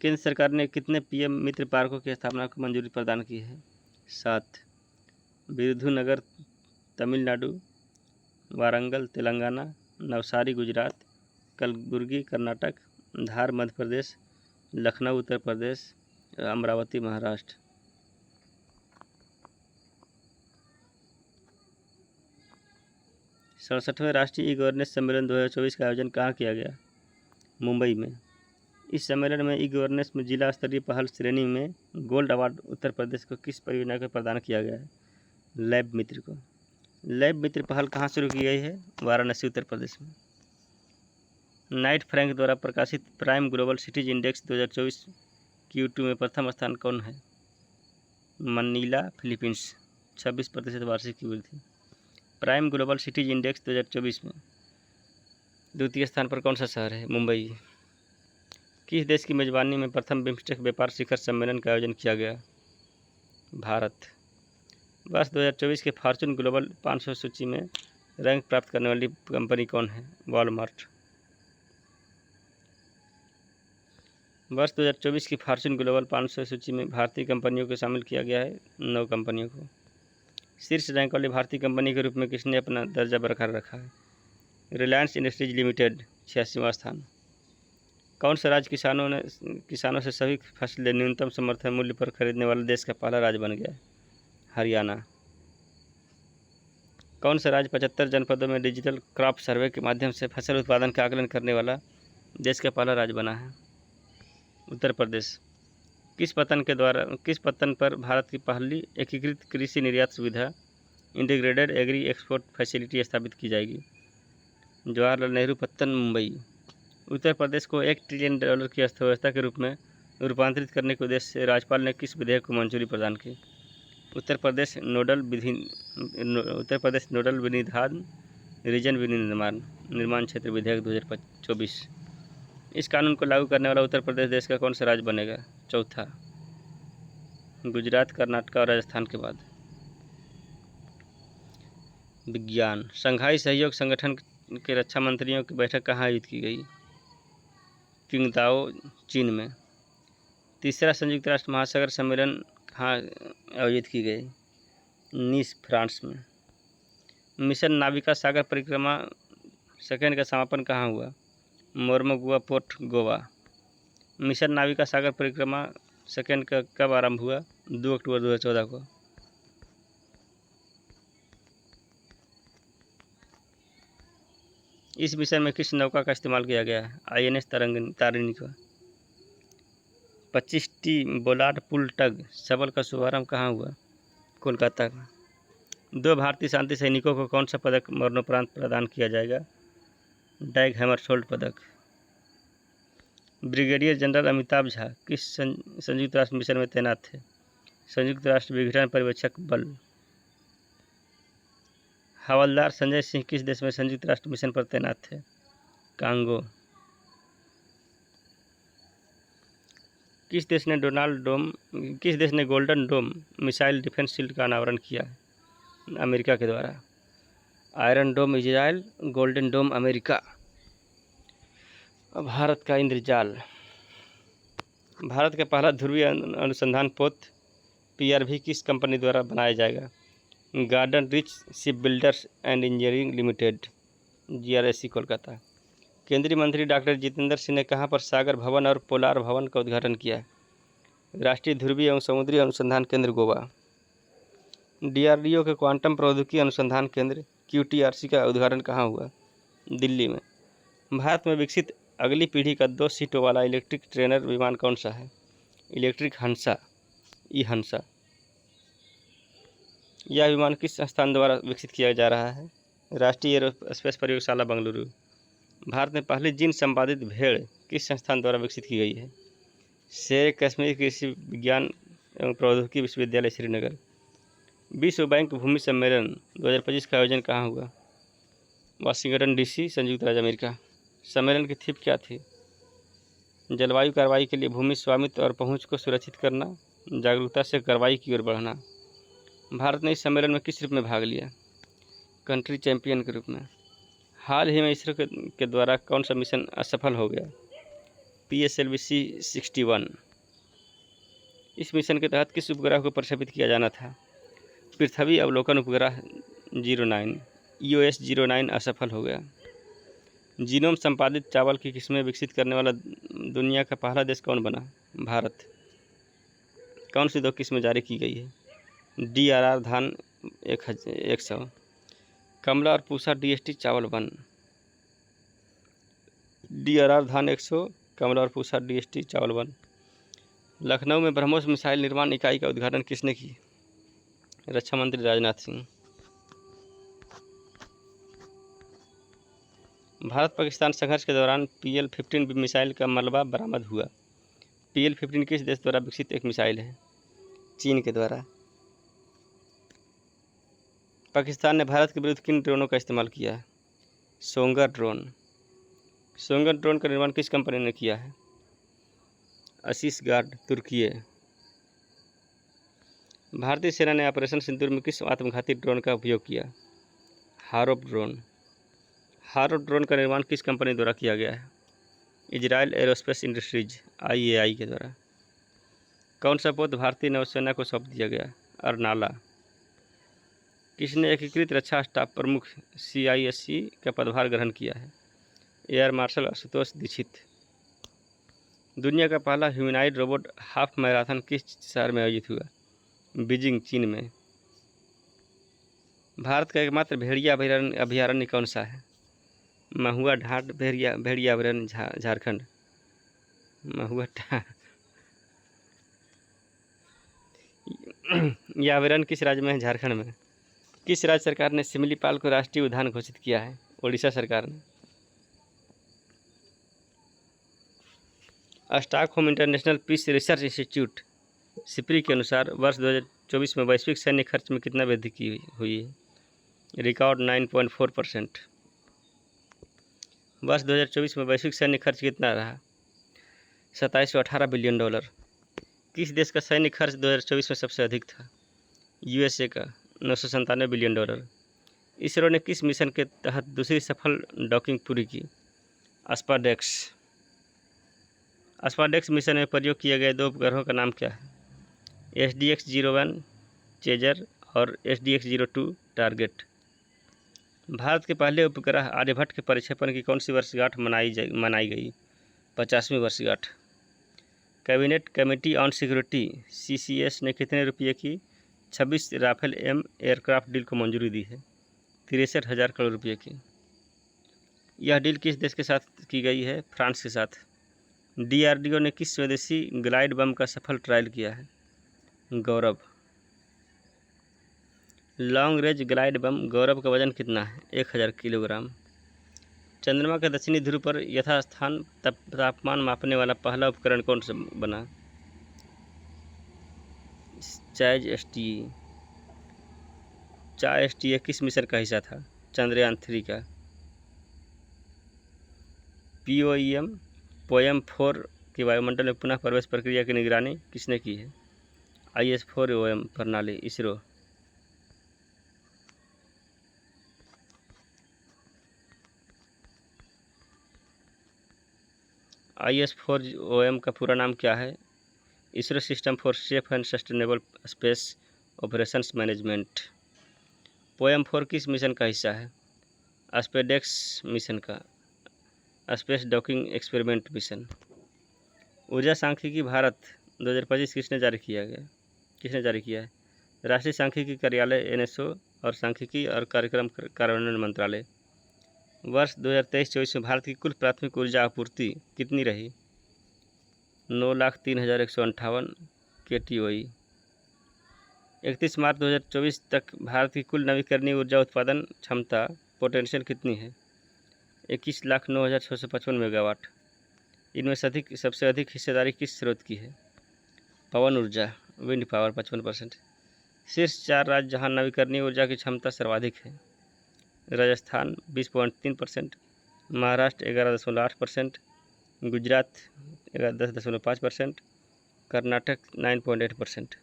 केंद्र सरकार ने कितने PM मित्र पार्कों की स्थापना को मंजूरी प्रदान की है? 7। विरुधुनगर तमिलनाडु, वारंगल तेलंगाना, नवसारी गुजरात, कलबुर्गी कर्नाटक, धार मध्य प्रदेश, लखनऊ उत्तर प्रदेश, अमरावती महाराष्ट्र। 67वें राष्ट्रीय ई गवर्नेंस सम्मेलन 2024 का आयोजन कहाँ किया गया? मुंबई में। इस सम्मेलन में ई गवर्नेंस में जिला स्तरीय पहल श्रेणी में गोल्ड अवार्ड उत्तर प्रदेश को किस परियोजना को प्रदान किया गया है? लैब मित्र को। लैब मित्र पहल कहाँ शुरू की गई है? वाराणसी उत्तर प्रदेश में। नाइट फ्रैंक द्वारा प्रकाशित prime global cities index 2024 Q2 में प्रथम स्थान कौन है? Manila, Philippines. 26% वार्षिक की वृद्धि। प्राइम ग्लोबल सिटीज इंडेक्स 2024 में द्वितीय स्थान पर कौन सा शहर है? मुंबई। किस देश की मेजबानी में प्रथम बिम्स्टेक व्यापार शिखर सम्मेलन का आयोजन किया गया? भारत। वर्ष 2024 के फॉर्च्यून ग्लोबल 500 सूची में रैंक प्राप्त करने वाली कंपनी कौन है? वॉलमार्ट। वर्ष 2024 की फॉर्च्यून ग्लोबल 500 सूची में भारतीय कंपनियों को शामिल किया गया है 9 कंपनियों को। शीर्ष रैंक वाली भारतीय कंपनी के रूप में किसने अपना दर्जा बरकरार रखा है? रिलायंस इंडस्ट्रीज लिमिटेड 86वां स्थान। कौन सा राज्य किसानों से सभी फसलें न्यूनतम समर्थन मूल्य पर खरीदने वाला देश का पहला राज्य बन गया? हरियाणा। कौन सा राज्य 75 जनपदों में डिजिटल क्रॉप सर्वे के माध्यम से फसल उत्पादन का आकलन करने वाला देश का पहला राज्य बना है? उत्तर प्रदेश। किस पत्तन पर भारत की पहली एकीकृत कृषि निर्यात सुविधा इंटीग्रेटेड एग्री एक्सपोर्ट फैसिलिटी स्थापित की जाएगी? जवाहरलाल नेहरू पत्तन, मुंबई। उत्तर प्रदेश को $1 ट्रिलियन की अर्थव्यवस्था के रूप में रूपांतरित करने के उद्देश्य से राज्यपाल ने किस विधेयक को मंजूरी प्रदान की? उत्तर प्रदेश नोडल विनिधान रीजन निर्माण क्षेत्र विधेयक 2024। इस कानून को लागू करने वाला उत्तर प्रदेश देश का कौन सा राज्य बनेगा? चौथा, गुजरात, कर्नाटक और राजस्थान के बाद। विज्ञान। शंघाई सहयोग संगठन के रक्षा मंत्रियों की बैठक कहाँ आयोजित की गई? किंगदाओ, चीन में। तीसरा संयुक्त राष्ट्र महासागर सम्मेलन कहाँ आयोजित की गई? नीस, फ्रांस में। मिशन नाविका सागर परिक्रमा सेकेंड का समापन कहाँ हुआ? मोरमोगुआ पोर्ट, गोवा। मिशन नाविका सागर परिक्रमा सेकेंड का कब आरंभ हुआ? 2 अक्टूबर 2014 को। इस मिशन में किस नौका का इस्तेमाल किया गया है? INS तारिणी का। 25T बोलार्ड पुल टग सबल का शुभारंभ कहाँ हुआ? कोलकाता का। 2 भारतीय शांति सैनिकों को कौन सा पदक मरणोपरांत प्रदान किया जाएगा? डैग हैमरशोल्ड पदक। ब्रिगेडियर जनरल अमिताभ झा किस संयुक्त राष्ट्र मिशन में तैनात थे? संयुक्त राष्ट्र विघटन पर्यवेक्षक बल। हवलदार संजय सिंह किस देश में संयुक्त राष्ट्र मिशन पर तैनात थे? कांगो। किस देश ने Golden Dome missile defence shield का अनावरण किया है? अमेरिका के द्वारा। Iron Dome Israel, Golden Dome America. Bharat का इंद्रजाल। भारत का पहला ध्रुवीय अनुसंधान पोत PRV किस कंपनी द्वारा बनाया जाएगा? Garden rich ship builders and engineering limited, GRSC, Kolkata. केंद्रीय मंत्री डॉक्टर जितेंद्र सिंह ने कहाँ पर सागर भवन और पोलार भवन का उद्घाटन किया? राष्ट्रीय ध्रुवीय एवं समुद्री अनुसंधान केंद्र, गोवा। DRDO के क्वांटम प्रौद्योगिकी अनुसंधान केंद्र QTRC का उद्घाटन कहाँ हुआ? दिल्ली में। भारत में विकसित अगली पीढ़ी का 2 सीटों वाला इलेक्ट्रिक ट्रेनर विमान कौन सा है? इलेक्ट्रिक हंसा, हंसा। यह विमान किस संस्थान द्वारा विकसित किया जा रहा है? राष्ट्रीय एरोस्पेस प्रयोगशाला, बेंगलुरु। भारत में पहली जीन संपादित भेड़ किस संस्थान द्वारा विकसित की गई है? शेर कश्मीर कृषि विज्ञान एवं प्रौद्योगिकी विश्वविद्यालय, श्रीनगर। विश्व बैंक भूमि सम्मेलन 2025 का आयोजन कहाँ हुआ? वाशिंगटन DC, संयुक्त राज्य अमेरिका। सम्मेलन की थीम क्या थी? जलवायु कार्रवाई के लिए भूमि स्वामित्व और पहुंच को सुरक्षित करना, जागरूकता से कार्रवाई की ओर बढ़ना। भारत ने इस सम्मेलन में किस रूप में भाग लिया? कंट्री चैंपियन के रूप में। हाल ही में इसरो के द्वारा कौन सा मिशन असफल हो गया? PSLV C-61। इस मिशन के तहत किस उपग्रह को प्रक्षेपित किया जाना था? पृथ्वी अवलोकन उपग्रह 09, EOS 09 असफल हो गया। जीनोम संपादित चावल की किस्में विकसित करने वाला दुनिया का पहला देश कौन बना? भारत। कौन सी 2 किस्में जारी की गई है? DRR धान 100, कमला और पूसा DST चावल 1। DRR धान 100, कमला और पूसा DST चावल 1। लखनऊ में ब्रह्मोस मिसाइल निर्माण इकाई का उद्घाटन किसने की? रक्षा मंत्री राजनाथ सिंह। भारत पाकिस्तान संघर्ष के दौरान PL-15 मिसाइल का मलबा बरामद हुआ। PL-15 किस देश द्वारा विकसित एक मिसाइल है? चीन के द्वारा। पाकिस्तान ने भारत के विरुद्ध किन ड्रोनों का इस्तेमाल किया है? Songar drone. सोंगर ड्रोन का निर्माण किस कंपनी ने किया है? असीस गार्ड, तुर्की। भारतीय सेना ने ऑपरेशन सिंदूर में किस आत्मघाती ड्रोन का उपयोग किया? हारोप ड्रोन। हारोप ड्रोन का निर्माण किस कंपनी द्वारा किया गया है? इजराइल एरोस्पेस इंडस्ट्रीज, IAI के द्वारा। कौन सा पोत भारतीय नौसेना को सौंप दिया गया? अर्नाला। किसने एकीकृत रक्षा स्टाफ प्रमुख CISC का पदभार ग्रहण किया है? Air marshal Ashutosh Dikshit. दुनिया का पहला ह्यूमनॉइड रोबोट हाफ मैराथन किस शहर में आयोजित हुआ? बीजिंग, चीन में। भारत का एकमात्र भेड़िया अभयारण्य कौन सा है? महुआ ढाट भेड़िया अभयारण्य, झारखंड। महुआ यह अभयारण्य किस राज्य में है? झारखंड में। किस राज्य सरकार ने सिमिलीपाल को राष्ट्रीय उद्यान घोषित किया है? ओडिशा सरकार ने। Stockholm International Peace Research Institute SIPRI के अनुसार वर्ष 2024 में वैश्विक सैन्य खर्च में कितना वृद्धि की हुई है? रिकॉर्ड 9.4%। वर्ष 2024 में वैश्विक सैन्य खर्च कितना रहा? 2718 बिलियन डॉलर। किस देश का सैन्य खर्च 2024 में सबसे अधिक था? यूएसए का 997 बिलियन डॉलर। इसरो ने किस मिशन के तहत दूसरी सफल डॉकिंग पूरी की? अस्पाडेक्स मिशन में प्रयोग किए गए 2 उपग्रहों का नाम क्या है? SDX-01 चेजर और SDX-02 टारगेट। भारत के पहले उपग्रह आर्यभट्ट के प्रक्षेपण की कौन सी वर्षगांठ मनाई गई? 50वीं वर्षगांठ। Cabinet committee on security CCS ने कितने रुपये की 26 राफेल M एयरक्राफ्ट डील को मंजूरी दी है? 63,000 करोड़ रुपये की। यह डील किस देश के साथ की गई है? फ्रांस के साथ। DRDO ने किस स्वदेशी ग्लाइड बम का सफल ट्रायल किया है? गौरव। लॉन्ग रेंज ग्लाइड बम गौरव का वजन कितना है? 1000 किलोग्राम। चंद्रमा के दक्षिणी ध्रुव पर यथास्थान तापमान मापने वाला पहला उपकरण कौन सा बना? CHAES-TE किस मिशन का हिस्सा था? चंद्रयान 3 का। POEM-4 की वायुमंडल में पुनः प्रवेश प्रक्रिया की निगरानी किसने की है? IS-4OM प्रणाली, इसरो। IS-4OM का पूरा नाम क्या है? ISRO system for safe and sustainable space operations management. POEM-4 किस मिशन का हिस्सा है? स्पेडेक्स मिशन का, स्पेस डॉकिंग एक्सपेरिमेंट मिशन। ऊर्जा सांख्यिकी भारत 2025 किसने जारी किया है? राष्ट्रीय सांख्यिकी कार्यालय NSO और सांख्यिकी और कार्यक्रम कार्यान्वयन मंत्रालय। वर्ष 2023-24 में भारत की कुल प्राथमिक ऊर्जा आपूर्ति कितनी रही? 9,03,158 KTOE। 31 मार्च 2024 तक भारत की कुल नवीकरणीय ऊर्जा उत्पादन क्षमता पोटेंशियल कितनी है? 21,09,655 मेगावाट। इनमें सबसे अधिक हिस्सेदारी किस स्रोत की है? पवन ऊर्जा, विंड पावर 55%। शीर्ष 4 राज्य जहां नवीकरणीय ऊर्जा की क्षमता सर्वाधिक है। राजस्थान 20.3%, महाराष्ट्र 11.8%, गुजरात 10.5%, कर्नाटक 9.8%।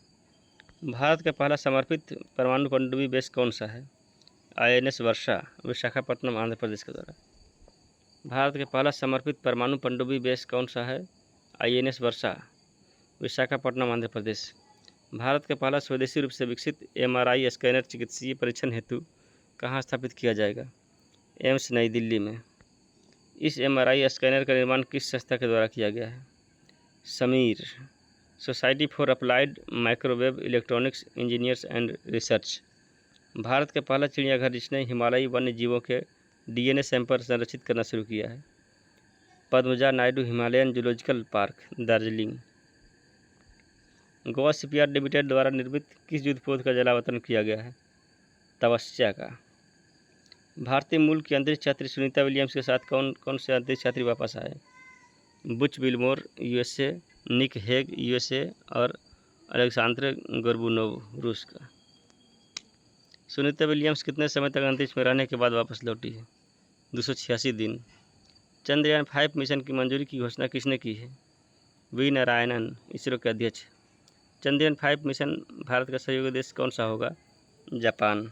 भारत का पहला समर्पित परमाणु पनडुब्बी बेस कौन सा है? INS वर्षा, विशाखापट्टनम, आंध्र प्रदेश के द्वारा। भारत का पहला समर्पित परमाणु पनडुब्बी बेस कौन सा है? INS वर्षा, विशाखापट्टनम, आंध्र प्रदेश। भारत का पहला स्वदेशी रूप से विकसित MRI स्कैनर चिकित्सीय परीक्षण हेतु कहाँ स्थापित किया जाएगा? एम्स नई दिल्ली में। इस MRI स्कैनर का निर्माण किस संस्था के द्वारा किया गया है? Sameer, society for applied microwave electronics engineers and research. Bharat का पहला चिड़ियाघर जिसने हिमालयी वन्य जीवों के DNA सैंपल संरक्षित करना शुरू किया है? Padmaja Naidu Himalayan zoological park, Darjeeling. Goa shipyard limited द्वारा निर्मित किस युद्धपोत का जलावतरण किया गया है? तपस्या का। भारतीय मूल की अंतरिक्ष यात्री सुनीता विलियम्स के साथ कौन कौन से अंतरिक्ष यात्री वापस आए? Butch Wilmore USA, Nick Hague USA और अलेक्सांद्र गोर्बुनोव रूस का। सुनीता विलियम्स कितने समय तक अंतरिक्ष में रहने के बाद वापस लौटी है? 286 दिन। चंद्रयान 5 मिशन की मंजूरी की घोषणा किसने की है? वी नारायणन, इसरो के अध्यक्ष। चंद्रयान 5 मिशन भारत का सहयोगी देश कौन सा होगा? जापान।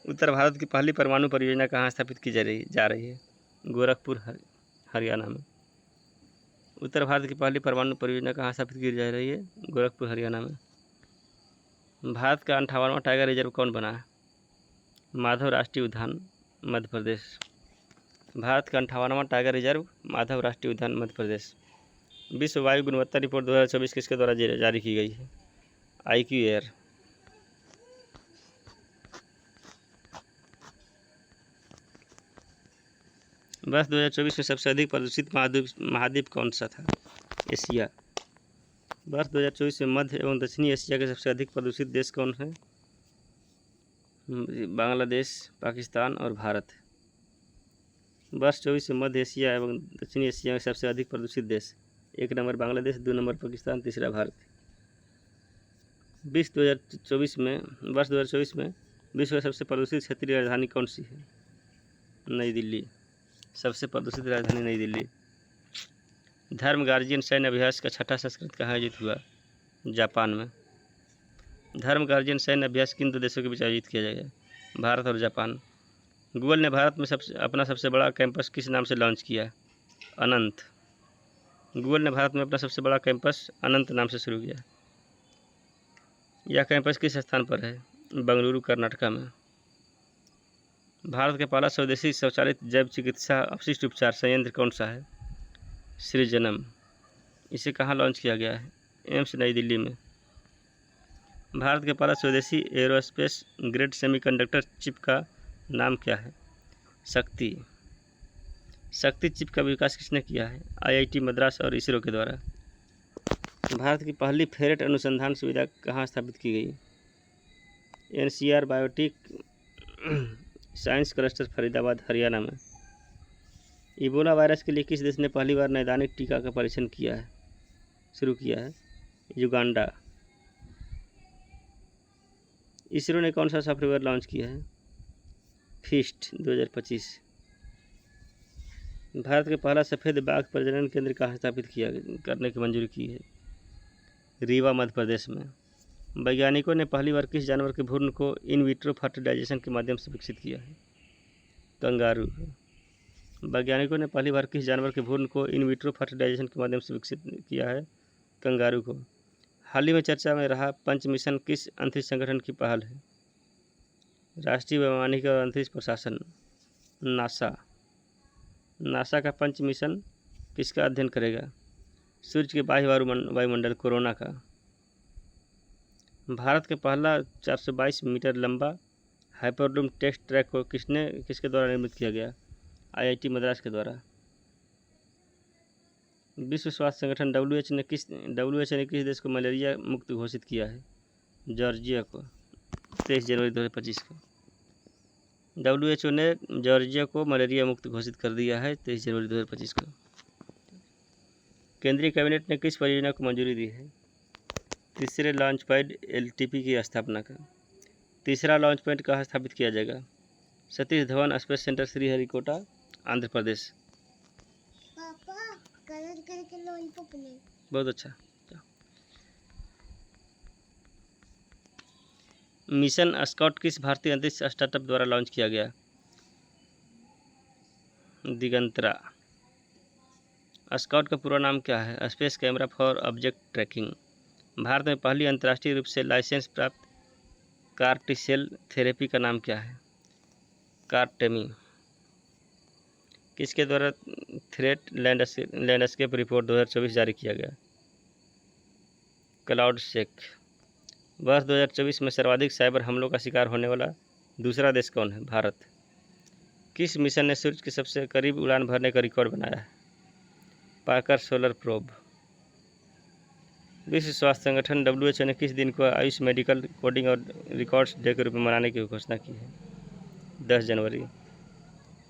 उत्तर भारत की पहली परमाणु परियोजना कहाँ स्थापित की जा रही है? गोरखपुर, हरियाणा में। उत्तर भारत की पहली परमाणु परियोजना कहाँ स्थापित की जा रही है? गोरखपुर, हरियाणा में। भारत का 58वां टाइगर रिजर्व कौन बना है? माधव राष्ट्रीय उद्यान, मध्य प्रदेश। भारत का 58वां टाइगर रिजर्व माधव राष्ट्रीय उद्यान, मध्य प्रदेश। विश्व वायु गुणवत्ता रिपोर्ट 2024 किसके द्वारा जारी की गई है? IQ air. वर्ष 2024 में सबसे अधिक प्रदूषित महाद्वीप कौन सा था? एशिया। वर्ष 2024 में मध्य एवं दक्षिणी एशिया के सबसे अधिक प्रदूषित देश कौन है? बांग्लादेश, पाकिस्तान और भारत। वर्ष 24 में मध्य एशिया एवं दक्षिणी एशिया में सबसे अधिक प्रदूषित देश, 1 नंबर बांग्लादेश, 2 नंबर पाकिस्तान, तीसरा भारत। वर्ष 2024 में विश्व का सबसे प्रदूषित क्षेत्रीय राजधानी कौन सी है? नई दिल्ली। सबसे प्रदूषित राजधानी नई दिल्ली। धर्म गार्जियन सैन्य अभ्यास का 6ठा संस्करण कहाँ आयोजित हुआ? जापान में। धर्म गार्जियन सैन्य अभ्यास किन दो देशों के बीच आयोजित किया जाएगा? भारत और जापान। गूगल ने भारत में अपना सबसे बड़ा कैंपस किस नाम से लॉन्च किया? अनंत। गूगल ने भारत में अपना सबसे बड़ा कैंपस अनंत नाम से शुरू किया। यह कैंपस किस स्थान पर है? बेंगलुरु, कर्नाटक में। भारत का पहला स्वदेशी स्वचालित जैव चिकित्सा अपशिष्ट उपचार संयंत्र कौन सा है? सृजनम। इसे कहाँ लॉन्च किया गया है? एम्स नई दिल्ली में। भारत के पहला स्वदेशी एरोस्पेस ग्रेड सेमीकंडक्टर चिप का नाम क्या है? शक्ति। शक्ति चिप का विकास किसने किया है? आईआईटी मद्रास और इसरो के द्वारा। भारत की पहली फेरेट अनुसंधान सुविधा कहाँ स्थापित की गई? NCR biotech science cluster, Faridabad, Haryana में। इबोला वायरस के लिए किस देश ने पहली बार नैदानिक टीका का परीक्षण शुरू किया है? युगांडा। इसरो ने कौन सा सॉफ्टवेयर लॉन्च किया है? फीस्ट 2025। भारत के पहला सफ़ेद बाघ प्रजनन केंद्र कहाँ स्थापित करने की मंजूरी की है? रीवा, मध्य प्रदेश में। वैज्ञानिकों ने पहली बार किस जानवर के भ्रूण को इन विट्रो फर्टिलाइजेशन के माध्यम से विकसित किया है? कंगारू। वैज्ञानिकों ने पहली बार किस जानवर के भ्रूण को इन विट्रो फर्टिलाइजेशन के माध्यम से विकसित किया है? कंगारू को। हाल ही में चर्चा में रहा पंच मिशन किस अंतरिक्ष संगठन की पहल है? राष्ट्रीय वैमानिक और अंतरिक्ष प्रशासन, नासा। नासा का पंच मिशन किसका अध्ययन करेगा? सूर्य के बाह्य वायुमंडल, कोरोना का। भारत के पहला 422 मीटर लंबा हाइपरलूम टेस्ट ट्रैक को किसके द्वारा निर्मित किया गया? आईआईटी मद्रास के द्वारा। विश्व स्वास्थ्य संगठन डब्ल्यूएचओ ने किस देश को मलेरिया मुक्त घोषित किया है? जॉर्जिया को, 23 जनवरी 2025 को। डब्ल्यूएचओ ने जॉर्जिया को मलेरिया मुक्त घोषित कर दिया है 23 जनवरी 2025 को। केंद्रीय कैबिनेट ने किस परियोजना को मंजूरी दी है? तीसरे लॉन्च पैड एलटीपी की स्थापना का। तीसरा लॉन्च पैड कहाँ स्थापित किया जाएगा? Satish Dhawan space centre, Sriharikota, Andhra Pradesh. पापा, कलर करके लॉलीपॉप ले। बहुत अच्छा। मिशन स्काउट किस भारतीय अंतरिक्ष स्टार्टअप द्वारा लॉन्च किया गया? दिगंतरा। स्काउट का पूरा नाम क्या है? Space camera for object tracking. Bharat में पहली अंतर्राष्ट्रीय रूप से लाइसेंस प्राप्त कार टी-सेल थेरेपी का नाम क्या है? कार्टेमी। किसके द्वारा थ्रेट लैंडस्केप रिपोर्ट 2024 जारी किया गया? क्लाउडसेक। वर्ष 2024 में सर्वाधिक साइबर हमलों का शिकार होने वाला दूसरा देश कौन है? भारत। किस मिशन ने सूर्य के सबसे करीब उड़ान भरने का रिकॉर्ड बनाया है? Parker solar probe. विश्व स्वास्थ्य संगठन डब्ल्यूएचओ ने किस दिन को आयुष मेडिकल कोडिंग और रिकॉर्ड्स डे के रूप में मनाने की घोषणा की है? 10 जनवरी।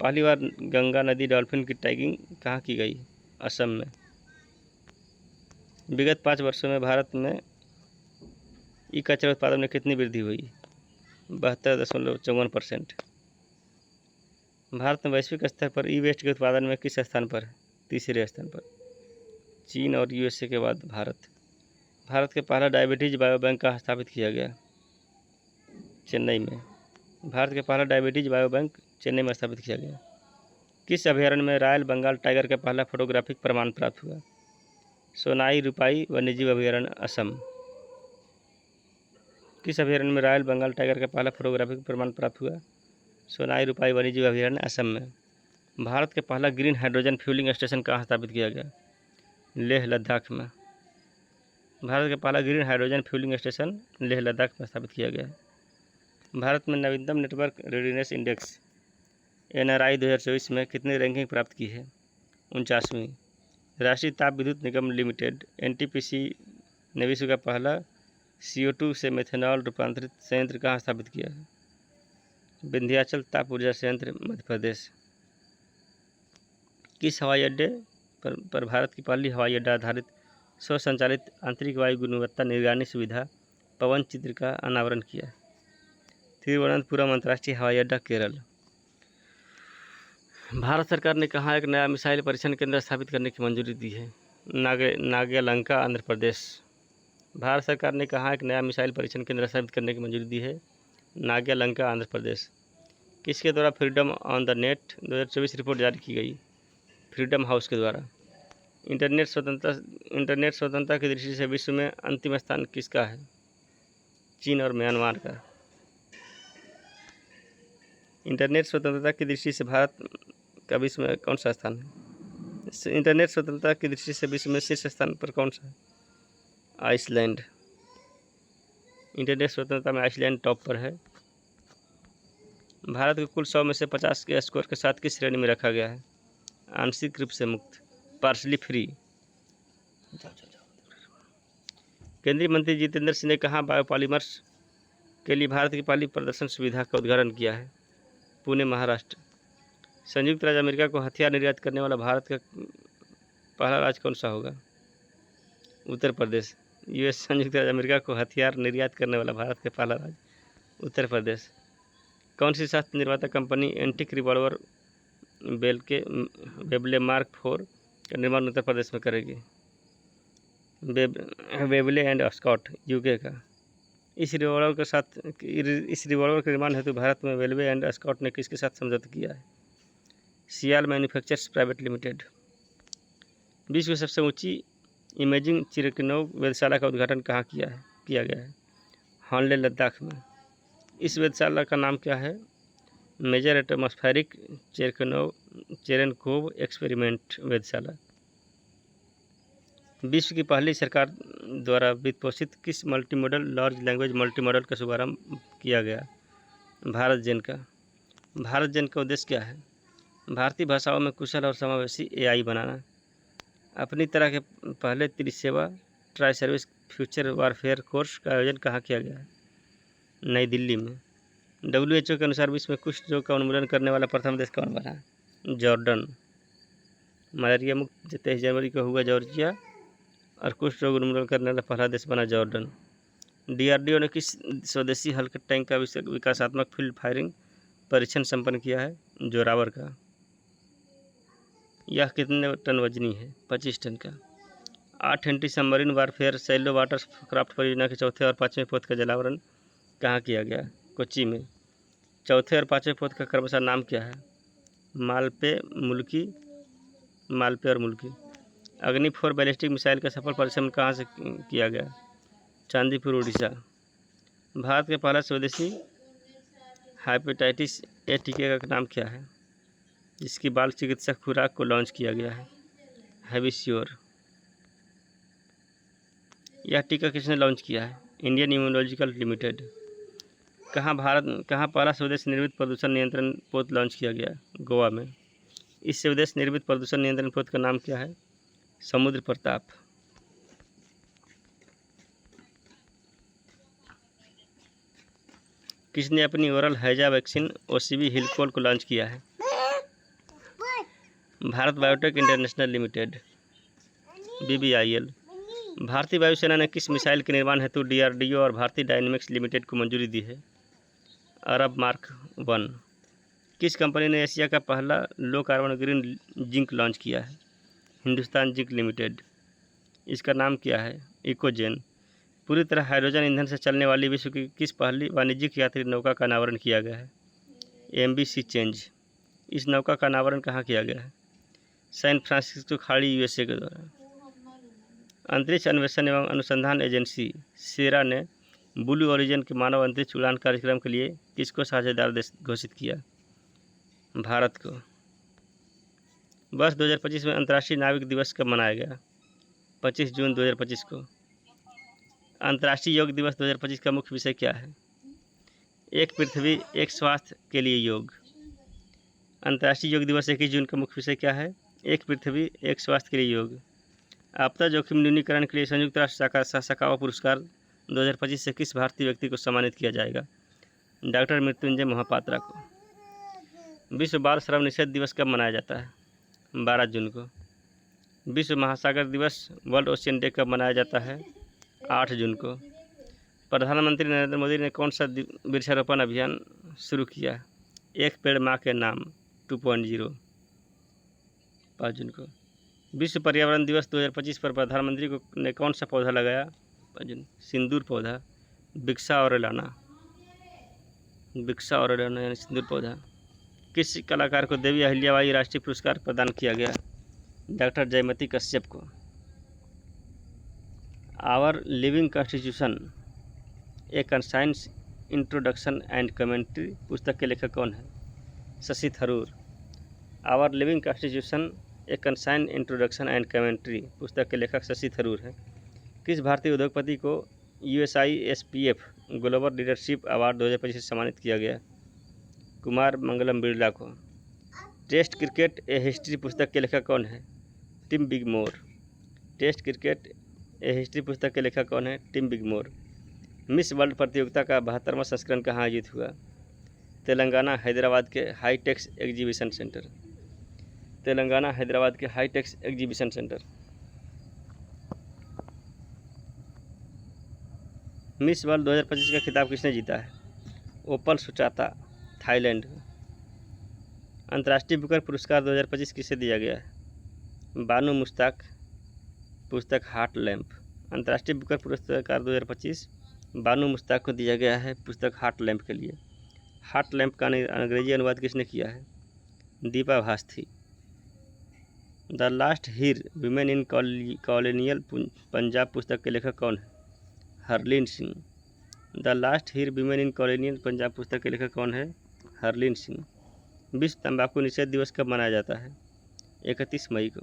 पहली बार गंगा नदी डॉल्फिन की टैगिंग कहाँ की गई? असम में। विगत 5 वर्षों में भारत में ई कचरा उत्पादन में कितनी वृद्धि हुई? 72.54%। भारत में वैश्विक स्तर पर ई वेस्ट के उत्पादन में किस स्थान पर है? तीसरे स्थान पर। चीन और यूएसए के बाद भारत। भारत के पहला डायबिटीज बायोबैंक कहाँ स्थापित किया गया? चेन्नई में। भारत के पहला डायबिटीज बायोबैंक चेन्नई में स्थापित किया गया। किस अभयारण्य में रॉयल बंगाल टाइगर का पहला फोटोग्राफिक प्रमाण प्राप्त हुआ? सोनाई रूपाई वन्यजीव अभयारण्य, असम। किस अभयारण्य में रॉयल बंगाल टाइगर का पहला फोटोग्राफिक प्रमाण प्राप्त हुआ? सोनाई रूपाई वन्यजीव अभयारण्य, असम में। भारत के पहला ग्रीन हाइड्रोजन फ्यूलिंग स्टेशन कहाँ स्थापित किया गया? लेह लद्दाख में। भारत का पहला green hydrogen fuelling station Leh Ladakh में स्थापित किया गया है। भारत में नवीनतम नेटवर्क रेडीनेस इंडेक्स NRI 2024 में कितनी रैंकिंग प्राप्त की है? 49वीं। राष्ट्रीय ताप विद्युत निगम लिमिटेड NTPC ने विश्व का पहला CO2 से मेथनॉल रूपांतरित संयंत्र कहाँ स्थापित किया है? विंध्याचल ताप ऊर्जा संयंत्र, मध्य प्रदेश। किस हवाई अड्डे पर भारत की पहली हवाई अड्डा आधारित स्वसंचालित आंतरिक वायु गुणवत्ता निगरानी सुविधा पवन चित्र का अनावरण किया? तिरुवनंतपुरम अंतर्राष्ट्रीय हवाई अड्डा, केरल। भारत सरकार ने कहाँ एक नया मिसाइल परीक्षण केंद्र स्थापित करने की मंजूरी दी है? नागालंका, आंध्र प्रदेश। भारत सरकार ने कहाँ एक नया मिसाइल परीक्षण केंद्र स्थापित करने की मंजूरी दी है? नागालंका, आंध्र प्रदेश। किसके द्वारा freedom on the net 2024 report जारी की गई? फ्रीडम हाउस के द्वारा। इंटरनेट स्वतंत्रता की दृष्टि से विश्व में अंतिम स्थान किसका है? चीन और म्यांमार का। इंटरनेट स्वतंत्रता की दृष्टि से भारत का विश्व में कौन सा स्थान है? इंटरनेट स्वतंत्रता की दृष्टि से विश्व में शीर्ष स्थान पर कौन सा है? आइसलैंड। इंटरनेट स्वतंत्रता में आइसलैंड टॉप पर है। भारत को कुल 100 में से 50 के स्कोर के साथ किस श्रेणी में रखा गया है? आंशिक रूप से मुक्त, पार्शली फ्री। केंद्रीय मंत्री जितेंद्र सिंह ने कहाँ बायोपॉलिमर्स के लिए भारत की पहली प्रदर्शन सुविधा का उद्घाटन किया है? पुणे, महाराष्ट्र। संयुक्त राज्य अमेरिका को हथियार निर्यात करने वाला भारत का पहला राज्य कौन सा होगा? उत्तर प्रदेश। यूएस संयुक्त राज्य अमेरिका को हथियार निर्यात करने वाला भारत का पहला राज्य उत्तर प्रदेश। कौन सी शस्त्र निर्माता company antique revolver Webley mark 4 का निर्माण उत्तर प्रदेश में करेगी? वेबले एंड स्कॉट, यूके का। इस रिवॉल्वर के निर्माण हेतु भारत में वेल्वे एंड स्कॉट ने किसके साथ समझौता किया है? सियाल मैन्युफैक्चर्स प्राइवेट लिमिटेड। विश्व की सबसे ऊंची इमेजिंग चिरकिनोव वेधशाला का उद्घाटन कहाँ किया गया है? हॉनले, लद्दाख में। इस वेधशाला का नाम क्या है? मेजर एटमॉस्फेरिक चेरेनकोव एक्सपेरिमेंट वेधशाला। विश्व की पहली सरकार द्वारा वित्तपोषित किस मल्टीमॉडल लार्ज लैंग्वेज मल्टीमॉडल का शुभारंभ किया गया? भारत जेन का। भारत जेन का उद्देश्य क्या है? भारतीय भाषाओं में कुशल और समावेशी AI बनाना। अपनी तरह के पहले त्रिसेवा tri service future warfare course का आयोजन कहाँ किया गया है? नई दिल्ली में। WHO के अनुसार विश्व में कुष्ठ रोग का उन्मूलन करने वाला प्रथम देश कौन बना? जॉर्डन। मलेरिया मुक्त 23 जनवरी को हुआ जॉर्जिया और कुष्ठ रोग उन्मूलन करने वाला पहला देश बना जॉर्डन। DRDO ने किस स्वदेशी हल्के टैंक का विकासात्मक फील्ड फायरिंग परीक्षण संपन्न किया है? जोरावर का। यह कितने टन वजनी है? 25 टन का। 8 anti submarine warfare shallow water craft परियोजना के चौथे और पाँचवें पोत का जलावरण कहाँ किया गया? कोच्चि में। चौथे और पाँचवें पोत का क्रमशः नाम क्या है? मालपे और मुल्की। अग्नि 4 बैलिस्टिक मिसाइल का सफल परीक्षण कहाँ से किया गया? चांदीपुर, उड़ीसा। भारत के पहला स्वदेशी हेपेटाइटिस A टीके का नाम क्या है, जिसकी बाल चिकित्सक खुराक को लॉन्च किया गया है? हैविश्योर। यह टीका किसने लॉन्च किया है? Indian immunological limited. कहाँ पहला स्वदेश निर्मित प्रदूषण नियंत्रण पोत लॉन्च किया गया? गोवा में। इस स्वदेश निर्मित प्रदूषण नियंत्रण पोत का नाम क्या है? समुद्र प्रताप। किसने अपनी ओरल हैजा वैक्सीन OCV हिलकोल को लॉन्च किया है? Bharat biotech international limited, BBIL। भारतीय वायुसेना ने किस मिसाइल के निर्माण हेतु DRDO और भारतीय डायनेमिक्स लिमिटेड को मंजूरी दी है? अरब मार्क 1। किस कंपनी ने एशिया का पहला low carbon green zinc launch किया है? Hindustan zinc limited. इसका नाम क्या है? इकोजेन। पूरी तरह हाइड्रोजन ईंधन से चलने वाली विश्व की किस पहली वाणिज्यिक यात्री नौका का अनावरण किया गया है? MV Sea Change। इस नौका का अनावरण कहाँ किया गया है? सैन फ्रांसिस्को खाड़ी, USA के द्वारा। अंतरिक्ष अन्वेषण एवं अनुसंधान एजेंसी सेरा ने ब्लू ओरिजिन के मानव अंतरिक्ष उड़ान कार्यक्रम के लिए किसको साझेदार देश घोषित किया? भारत को। वर्ष 2025 में अंतर्राष्ट्रीय नाविक दिवस कब मनाया गया? 25 जून 2025 को। अंतर्राष्ट्रीय योग दिवस 2025 का मुख्य विषय क्या है? एक पृथ्वी एक स्वास्थ्य के लिए योग। अंतर्राष्ट्रीय योग दिवस 21 जून का मुख्य विषय क्या है? एक पृथ्वी एक स्वास्थ्य के लिए योग। आपदा जोखिम न्यूनीकरण के लिए संयुक्त राष्ट्र साकावा पुरस्कार 2025 से किस भारतीय व्यक्ति को सम्मानित किया जाएगा? डॉक्टर मृत्युंजय मोहपात्रा को। विश्व बाल श्रम निषेध दिवस कब मनाया जाता है? 12 जून को। विश्व महासागर दिवस वर्ल्ड ओशियन डे कब मनाया जाता है? 8 जून को। प्रधानमंत्री नरेंद्र मोदी ने कौन सा वृक्षारोपण अभियान शुरू किया? एक पेड़ माँ के नाम 2.0, 5 जून को। विश्व पर्यावरण दिवस 2025 पर प्रधानमंत्री ने कौन सा पौधा लगाया? 5 जून। सिंदूर पौधा, बिक्सा ऑरेलाना यानी सिंदूर पौधा। किस कलाकार को देवी अहिल्याबाई राष्ट्रीय पुरस्कार प्रदान किया गया? डॉक्टर जयमती कश्यप को। Our Living Constitution a concise introduction and commentary पुस्तक के लेखक कौन है? Shashi Tharoor. Our Living Constitution a concise introduction and commentary पुस्तक के लेखक शशि थरूर है। किस भारतीय उद्योगपति को USISPF ग्लोबल लीडरशिप अवार्ड 2025 से सम्मानित किया गया? कुमार मंगलम बिरला को। टेस्ट क्रिकेट ए हिस्ट्री पुस्तक के लेखक कौन है? टिम बिगमोर। टेस्ट क्रिकेट ए हिस्ट्री पुस्तक के लेखक कौन है? टिम बिगमोर। मिस वर्ल्ड प्रतियोगिता का 72वां संस्करण कहाँ आयोजित हुआ? तेलंगाना हैदराबाद के हाईटेक्स एग्जीबिशन सेंटर। तेलंगाना हैदराबाद के HITEX exhibition centre. Miss world 2025 का खिताब किसने जीता है? ओपल सुचाता, थाईलैंड। अंतर्राष्ट्रीय बुकर पुरस्कार 2025 किसे दिया गया है? बानू मुश्ताक, पुस्तक हार्ट लैम्प। अंतर्राष्ट्रीय बुकर पुरस्कार 2025 बानू मुश्ताक को दिया गया है, पुस्तक हार्ट लैम्प के लिए। हार्ट लैम्प का अंग्रेजी अनुवाद किसने किया है? Deepa Bhasthi. The last Heer women in colonial Punjab पुस्तक के लेखक कौन है? Harleen Singh. The last Heer women in colonial Punjab पुस्तक के लेखक कौन है? हरलीन सिंह। विश्व तंबाकू निषेध दिवस कब मनाया जाता है? 31 मई को।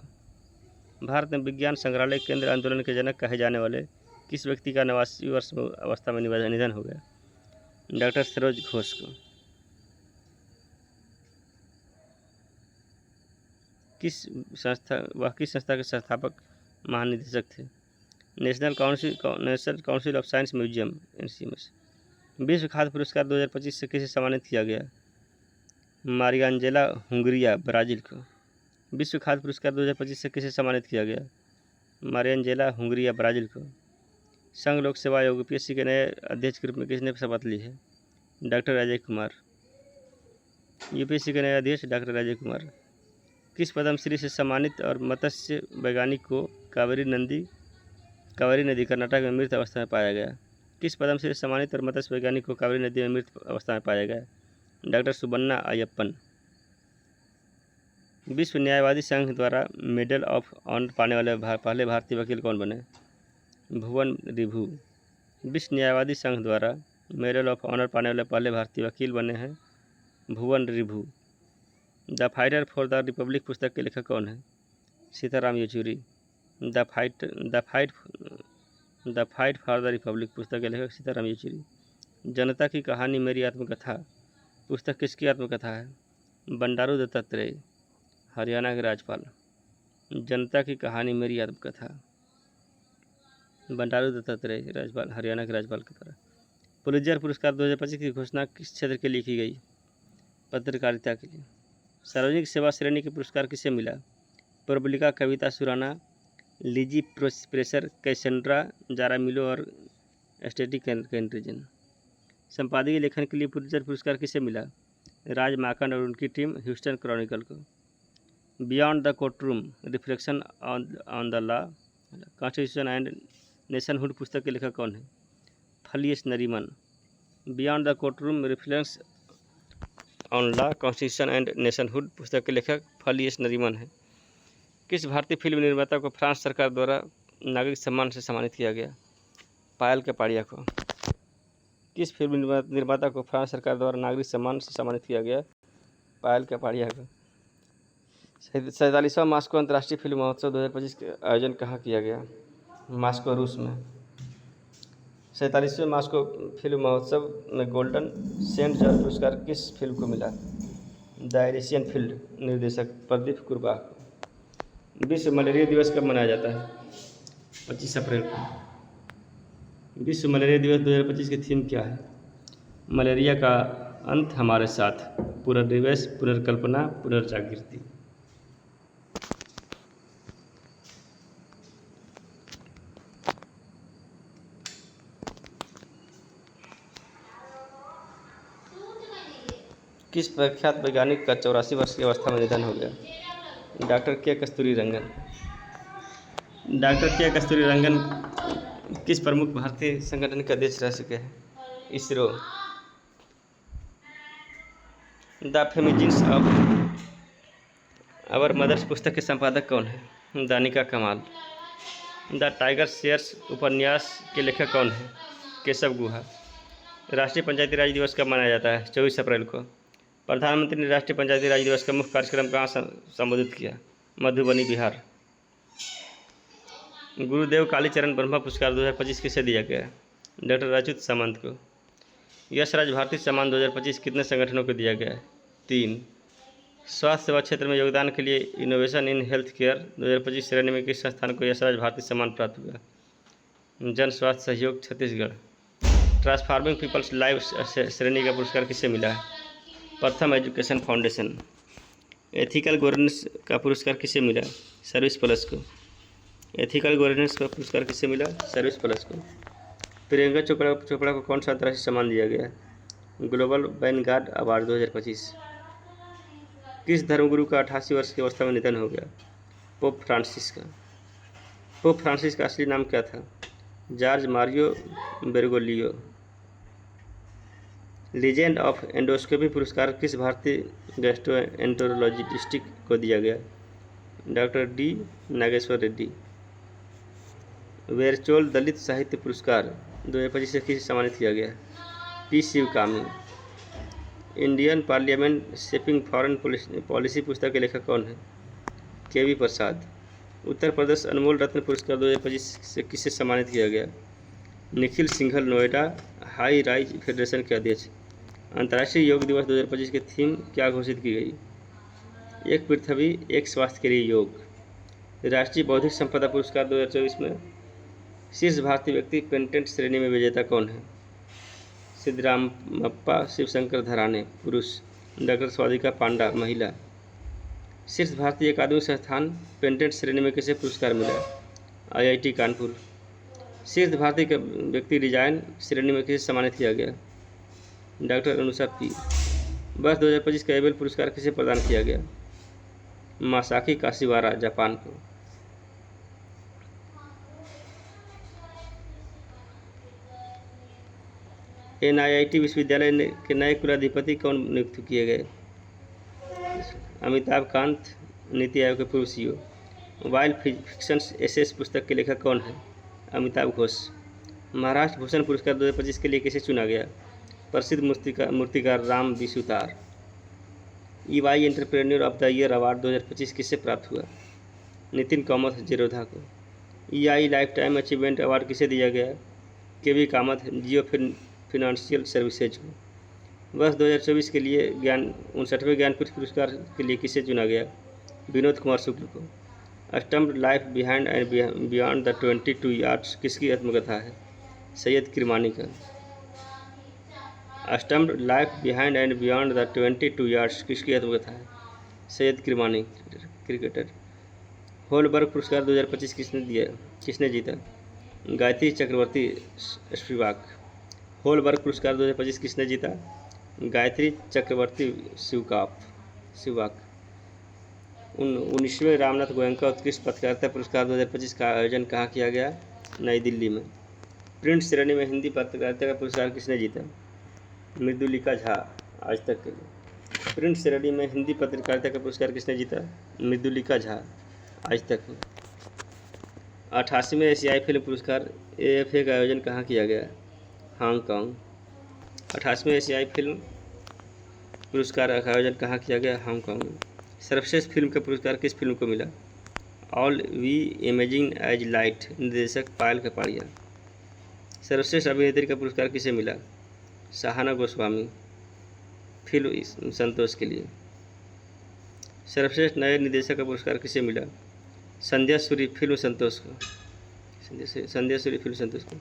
भारत में विज्ञान संग्रहालय केंद्र आंदोलन के जनक कहे जाने वाले किस व्यक्ति का 89 वर्ष अवस्था में निधन हो गया? डॉक्टर सरोज घोष को। किस संस्था के संस्थापक महानिदेशक थे? National council of science museum, NCMS। विश्व खाद्य पुरस्कार 2025 से किसे सम्मानित किया गया? मारियांजेला हुंगरिया, ब्राज़ील को। विश्व खाद्य पुरस्कार 2025 से किसे सम्मानित किया गया? मारियांजेला हुंगरिया, ब्राज़ील को। संघ लोक सेवा आयोग UPSC के नए अध्यक्ष के रूप में किसने शपथ ली है? डॉक्टर अजय कुमार। UPSC के नए अध्यक्ष डॉक्टर अजय कुमार। किस पद्मश्री से सम्मानित और मत्स्य वैज्ञानिक को कावेरी नदी कर्नाटक में मृत अवस्था में पाया गया? किस पद्मश्री से सम्मानित और मत्स्य वैज्ञानिक को कावेरी नदी में मृत अवस्था में पाया गया? डॉक्टर सुबन्ना अयप्पन। विश्व न्यायवादी संघ द्वारा मेडल ऑफ ऑनर पाने वाले पहले भारतीय वकील कौन बने? भुवन रिभु। विश्व न्यायवादी संघ द्वारा मेडल ऑफ ऑनर पाने वाले पहले भारतीय वकील बने हैं Bhuvan Ribhu. The fighter for the republic पुस्तक के लेखक कौन है? Sitaram Yechury. The fight for the republic पुस्तक के लेखक सीताराम येचुरी। जनता की कहानी मेरी आत्मकथा पुस्तक किसकी आत्मकथा है? बंडारू दत्तात्रेय, हरियाणा के राज्यपाल। जनता की कहानी मेरी आत्मकथा, बंडारू दत्तात्रेय, राज्यपाल, हरियाणा के राज्यपाल के द्वारा। पुलित्जर पुरस्कार 2025 की घोषणा किस क्षेत्र के लिए की गई? पत्रकारिता के लिए। सार्वजनिक सेवा श्रेणी के पुरस्कार किसे मिला? प्रबलिका कविता सुराना, लिजी प्रेसर, कैसेंड्रा जारामिलो और एस्टेटिक कैंट्रिजन। संपादकीय लेखन के लिए पुलित्जर पुरस्कार किसे मिला? राज माकन और उनकी टीम, ह्यूस्टन क्रॉनिकल को। Beyond the courtroom reflection on the law, constitution and nationhood पुस्तक के लेखक कौन है? Fali S Nariman. Beyond the courtroom reflection on law, constitution and nationhood पुस्तक के लेखक फलियस नरीमन है। किस भारतीय फिल्म निर्माता को फ्रांस सरकार द्वारा नागरिक सम्मान से सम्मानित किया गया? पायल कपाड़िया को। किस फिल्म निर्माता को फ्रांस सरकार द्वारा नागरिक सम्मान से सम्मानित किया गया? पायल कपाड़िया को। 47वां मास्को अंतर्राष्ट्रीय फिल्म महोत्सव 2025 का आयोजन कहाँ किया गया? मास्को, रूस में। 47वें मास्को फिल्म महोत्सव में गोल्डन सेंट जॉर्ज पुरस्कार किस फिल्म को मिला? द आयरिशियन फिल्म निर्देशक प्रदीप कुरबाह को। विश्व मलेरिया दिवस कब मनाया जाता है? 25 अप्रैल को। विश्व मलेरिया दिवस 2025 की थीम क्या है? मलेरिया का अंत हमारे साथ, पुनर्निवेश, पुनर्कल्पना, पुनर्जागृति। किस प्रख्यात वैज्ञानिक का 84 वर्ष की अवस्था में निधन हो गया? डॉक्टर के कस्तूरी रंगन। डॉक्टर के कस्तूरी रंगन किस प्रमुख भारतीय संगठन के अध्यक्ष रह चुके हैं? ISRO. The feminines of our mothers पुस्तक के संपादक कौन है? दानिका कमाल। द टाइगर शेयर्स उपन्यास के लेखक कौन है? केशव गुहा। राष्ट्रीय पंचायती राज दिवस कब मनाया जाता है? 24 अप्रैल को। प्रधानमंत्री ने राष्ट्रीय पंचायती राज दिवस का मुख्य कार्यक्रम कहाँ संबोधित किया? मधुबनी, बिहार। गुरुदेव कालीचरण ब्रह्मा पुरस्कार 2025 किसे दिया गया? डॉक्टर अच्युत सामंत को। यश राज भारती सम्मान 2025 कितने संगठनों को दिया गया है? 3। स्वास्थ्य सेवा क्षेत्र में योगदान के लिए इनोवेशन इन हेल्थ केयर 2025 श्रेणी में किस संस्थान को यश राज भारती सम्मान प्राप्त हुआ? जन स्वास्थ्य सहयोग, छत्तीसगढ़। ट्रांसफॉर्मिंग पीपल्स लाइव श्रेणी का पुरस्कार किसे मिला है? प्रथम एजुकेशन फाउंडेशन। एथिकल गवर्नेंस का पुरस्कार किसे मिला? सर्विस प्लस को। एथिकल गवर्नेंस का पुरस्कार किसे मिला? सर्विस प्लस को। प्रियंका चोपड़ा को कौन सा अंतर्राष्ट्रीय सम्मान दिया गया? Global Vanguard award 2025। किस धर्मगुरु का 88 वर्ष की अवस्था में निधन हो गया? पोप फ्रांसिस का। पोप फ्रांसिस का असली नाम क्या था? George Mario Bergoglio. Legend of endoscopy पुरस्कार किस भारतीय गैस्ट्रोएंटरोलॉजिस्ट को दिया गया? Doctor D Nageshwar Reddy. वेरचोल दलित साहित्य पुरस्कार 2025 से किसे सम्मानित किया गया? P Sivakami. Indian parliament shaping foreign policy पुस्तक के लेखक कौन है? केवी प्रसाद। उत्तर प्रदेश अनमोल रत्न पुरस्कार 2025 से किसे सम्मानित किया गया? Nikhil Singhal, Noida high rise federation के अध्यक्ष। अंतर्राष्ट्रीय योग दिवस 2025 की थीम क्या घोषित की गई? एक पृथ्वी, एक स्वास्थ्य के लिए योग। राष्ट्रीय बौद्धिक संपदा पुरस्कार 2024 में शीर्ष भारतीय व्यक्ति पेटेंट श्रेणी में विजेता कौन है? सिद्धरामप्पा शिवशंकर धराने, पुरुष। डॉक्टर स्वादिका पांडा, महिला। शीर्ष भारतीय अकादमिक संस्थान पेटेंट श्रेणी में किसे पुरस्कार मिला? IIT कानपुर। शीर्ष भारतीय व्यक्ति डिजाइन श्रेणी में किसे सम्मानित किया गया? Doctor Anusha P. वर्ष 2025 का एबेल पुरस्कार किसे प्रदान किया गया? मासाकी काशिवारा, जापान को। NIIT विश्वविद्यालय के नए कुलाधिपति कौन नियुक्त किए गए? अमिताभ कांत, नीति आयोग के पूर्व CEO। वाइल्ड फिक्शंस एसेस पुस्तक के लेखक कौन है? अमिताभ घोष। महाराष्ट्र भूषण पुरस्कार 2025 के लिए किसे चुना गया? प्रसिद्ध मूर्तिकार Ram B Sutar. EY entrepreneur of the year award 2025 किसे प्राप्त हुआ? नितिन कामत जेरोधा को। EI life time achievement award किसे दिया गया? KV Kamath, Jio financial services को। वर्ष 2024 के लिए 59वें ज्ञानपीठ पुरस्कार के लिए किसे चुना गया? विनोद कुमार शुक्ल को। Stumped life behind and beyond the 22 yards किसकी आत्मकथा है? सैयद किरमानी का। Stumped life behind and beyond the 22 yards किसकी आत्मकथा है? सैयद किरमानी, क्रिकेटर। होलबर्ग पुरस्कार 2025 किसने जीता? गायत्री चक्रवर्ती स्पिवाक। होलबर्ग पुरस्कार 2025 किसने जीता? गायत्री चक्रवर्ती स्पिवाक। 19वें रामनाथ गोयनका उत्कृष्ट पत्रकारिता पुरस्कार 2025 का आयोजन कहाँ किया गया? नई दिल्ली में। प्रिंट श्रेणी में हिंदी पत्रकारिता का पुरस्कार किसने जीता? मृदुलिका झा, आज तक के लिए। प्रिंट श्रेणी में हिंदी पत्रकारिता का पुरस्कार किसने जीता? मृदुलिका झा, आज तक में। 88वें एशियाई फिल्म पुरस्कार AFA का आयोजन कहाँ किया गया? हांगकांग। 88वें एशियाई फिल्म पुरस्कार का आयोजन कहाँ किया गया? हांगकांग में। सर्वश्रेष्ठ फिल्म का पुरस्कार किस फिल्म को मिला? All We Imagine as Light, निर्देशक पायल कपाड़िया। सर्वश्रेष्ठ अभिनेत्री का पुरस्कार किसे मिला? सहाना गोस्वामी, फिल्म संतोष के लिए। सर्वश्रेष्ठ नए निर्देशक का पुरस्कार किसे मिला? संध्या सूरी, फिल्म संतोष को। संदेश सूरी फिल्म संतोष को।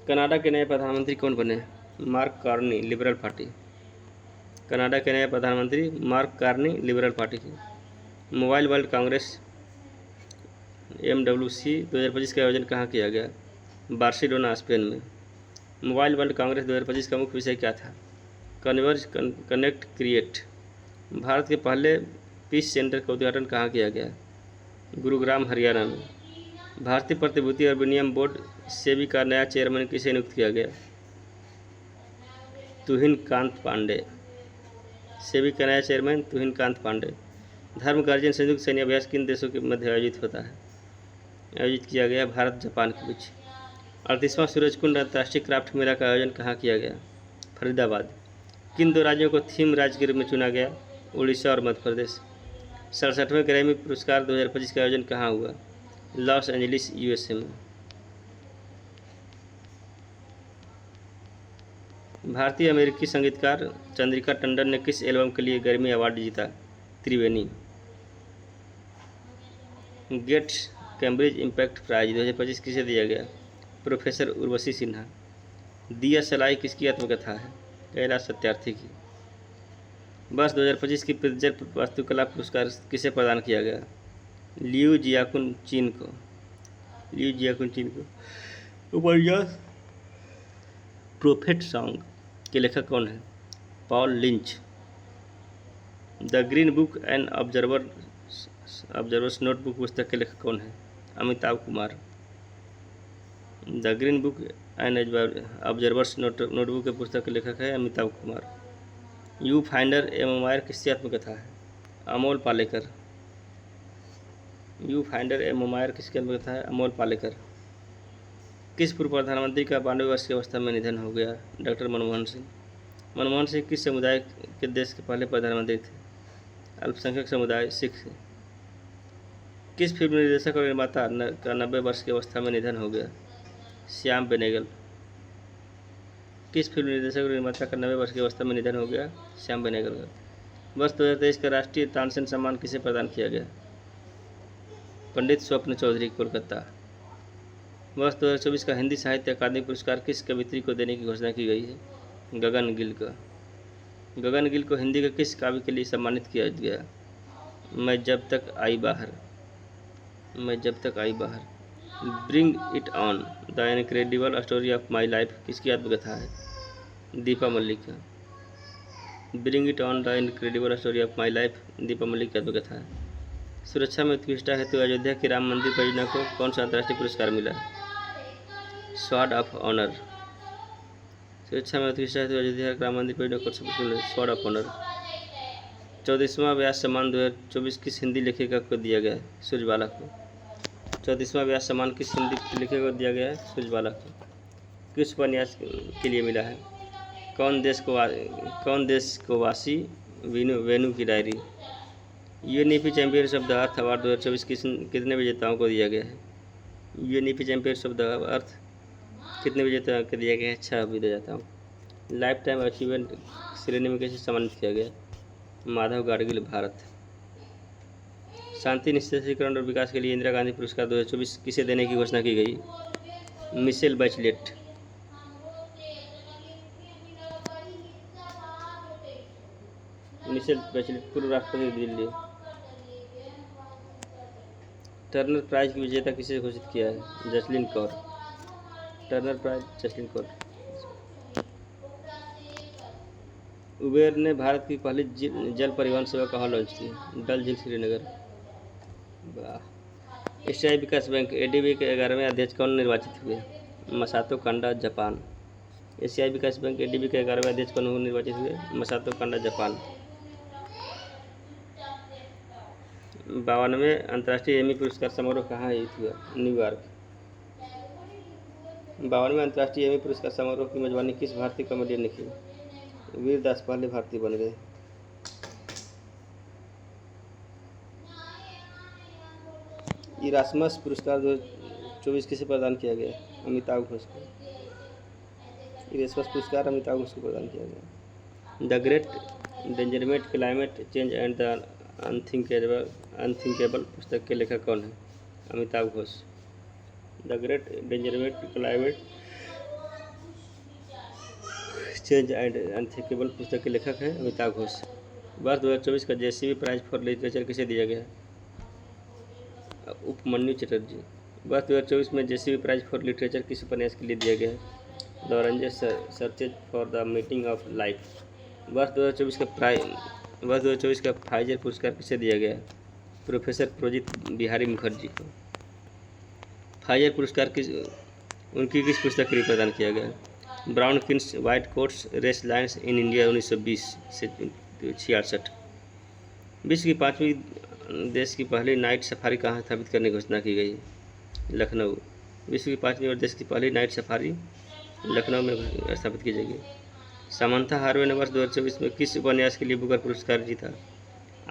कनाडा के नए प्रधानमंत्री कौन बने? Mark Carney, liberal party. Canada के नए प्रधानमंत्री मार्क कार्नी, लिबरल पार्टी के। मोबाइल वर्ल्ड कांग्रेस MWC 2025 का आयोजन कहाँ किया गया? बार्सिलोना, स्पेन में। मोबाइल वर्ल्ड कांग्रेस 2025 का मुख्य विषय क्या था? Converge, connect, create. भारत के पहले पीस सेंटर का उद्घाटन कहाँ किया गया? गुरुग्राम, हरियाणा में। भारतीय प्रतिभूति और विनिमय बोर्ड सेबी का नया चेयरमैन किसे नियुक्त किया गया? तुहिन कांत पांडे। सेबी का नया चेयरमैन तुहिन कांत पांडे। धर्म गर्जन संयुक्त सैन्य अभ्यास किन देशों के मध्य आयोजित होता है? आयोजित किया गया भारत जापान के बीच। 38वां सूरजकुंड अंतर्राष्ट्रीय क्राफ्ट मेला का आयोजन कहाँ किया गया? फरीदाबाद। किन दो राज्यों को थीम राज्य के रूप में चुना गया? उड़ीसा और मध्य प्रदेश। 67वें ग्रैमी पुरस्कार 2025 का आयोजन कहाँ हुआ? लॉस एंजलिस, USA में। भारतीय अमेरिकी संगीतकार चंद्रिका टंडन ने किस एल्बम के लिए ग्रैमी अवार्ड जीता? त्रिवेणी। गेट्स कैम्ब्रिज इम्पैक्ट प्राइज 2025 किसे दिया गया? प्रोफेसर उर्वशी सिन्हा। दिया सलाई किसकी आत्मकथा है? कैलाश सत्यार्थी की। वर्ष 2025 की प्रित्जर वास्तुकला पुरस्कार किसे प्रदान किया गया? लियू जियाकुन चीन को। उपन्यास प्रोफेट सॉन्ग के लेखक कौन है? Paul lynch. The green book and observers notebook पुस्तक के लेखक कौन है? Amitabh Kumar. The green book and observers notebook के पुस्तक के लेखक है अमिताभ कुमार। यू फाइंडर ए मोमायर किसकी आत्मकथा है? अमोल पालेकर। यू फाइंडर ए मोमायर किसकी आत्मकथा है? अमोल पालेकर। किस पूर्व प्रधानमंत्री का 92 वर्ष की अवस्था में निधन हो गया? डॉक्टर मनमोहन सिंह। मनमोहन सिंह किस समुदाय के देश के पहले प्रधानमंत्री थे? अल्पसंख्यक समुदाय, सिख। किस फिल्म निर्देशक और निर्माता का 90 वर्ष की अवस्था में निधन हो गया? श्याम बेनेगल। किस फिल्म निर्देशक और निर्माता का 90 वर्ष की अवस्था में निधन हो गया? श्याम बेनेगल का। वर्ष 2023 का राष्ट्रीय तानसेन सम्मान किसे प्रदान किया गया? पंडित स्वप्न चौधरी, कोलकाता। वर्ष 2024 का हिंदी साहित्य अकादमी पुरस्कार किस कवियत्री को देने की घोषणा की गई है? गगन गिल का। गगन गिल को हिंदी के किस काव्य के लिए सम्मानित किया गया? मैं जब तक आई बाहर। Bring it on, the incredible story of my life किसकी आत्मकथा है? दीपा मलिक का। Bring it on, the incredible story of my life Deepa Malik की आत्मकथा है। सुरक्षा में उत्कृष्टता हेतु अयोध्या की राम मंदिर परियोजना को कौन सा अंतर्राष्ट्रीय पुरस्कार मिला? Sword of honour. सुरक्षा में उत्कृष्टता हेतु अयोध्या राम मंदिर परियोजना को स्वॉर्ड ऑफ ऑनर। 34वां व्यास सम्मान 2024 किस हिंदी लेखिका को दिया गया है? सूरजबाला को। 34वां व्यास सम्मान किस हिंदी लेखिका को दिया गया है? सूरजबाला को। किस उपन्यास के लिए मिला है? कौन देश को वासी वेनु की diary. UNEP champions of the earth award 2024 कितने विजेताओं को दिया गया है? UNEP champions of the earth कितने विजेताओं को दिया गया है? 6 विजेताओं। लाइफ टाइम अचीवमेंट श्रेणी में कैसे सम्मानित किया गया? माधव गाडगिल, भारत। शांति, निस्संदेशीकरण और विकास के लिए इंदिरा गांधी पुरस्कार 2024 किसे देने की घोषणा की गई? Michelle Bachelet. पूर्व राष्ट्रपति, दिल्ली। टर्नर प्राइज की विजेता किसे घोषित किया है? Jasleen Kaur. Turner Prize Jasleen Kaur. Uber ने भारत की पहली जल परिवहन सेवा कहाँ लॉन्च की? डल झील, श्रीनगर। एशियाई विकास बैंक ADB के 11वें अध्यक्ष कौन निर्वाचित हुए? मसातो कांडा, जापान। एशियाई विकास बैंक ADB के 11वें अध्यक्ष कौन निर्वाचित हुए? मसातो कांडा, जापान। 52वें अंतर्राष्ट्रीय एमी पुरस्कार समारोह कहाँ आयोजित हुआ? न्यूयॉर्क। 52वें अंतर्राष्ट्रीय एमी पुरस्कार समारोह की मेजबानी किस भारतीय कॉमेडियन ने की? वीरदास पहले भारतीय बन गए। इरास्मस पुरस्कार 2024 किसे प्रदान किया गया? अमिताभ घोष को। इरास्मस पुरस्कार अमिताभ घोष को प्रदान किया गया। The great derangement, climate change and the unthinkable पुस्तक के लेखक कौन है? Amitav Ghosh. The great derangement climate change and unthinkable पुस्तक के लेखक हैं अमिताभ घोष। वर्ष 2024 का जेसीबी प्राइज फॉर लिटरेचर किसे दिया गया है? उपमन्यु चटर्जी। वर्ष 2024 में जेसीबी प्राइज फॉर लिटरेचर किस उपन्यास के लिए दिया गया है? The oranges searches for the meaning of life. वर्ष 2024 का फाइजर पुरस्कार किसे दिया गया है? प्रोफेसर प्रोजित बिहारी मुखर्जी को। फाइजर पुरस्कार उनकी किस पुस्तक के लिए प्रदान किया गया है? Brown skins white coats race lines in India 1920 से 66। विश्व की 5वीं देश की पहली नाइट सफारी कहाँ स्थापित करने की घोषणा की गई? लखनऊ। विश्व की 5वीं और देश की पहली नाइट सफारी लखनऊ में स्थापित की जाएगी। सामंथा हार्वे ने वर्ष 2024 में किस उपन्यास के लिए बुकर पुरस्कार जीता?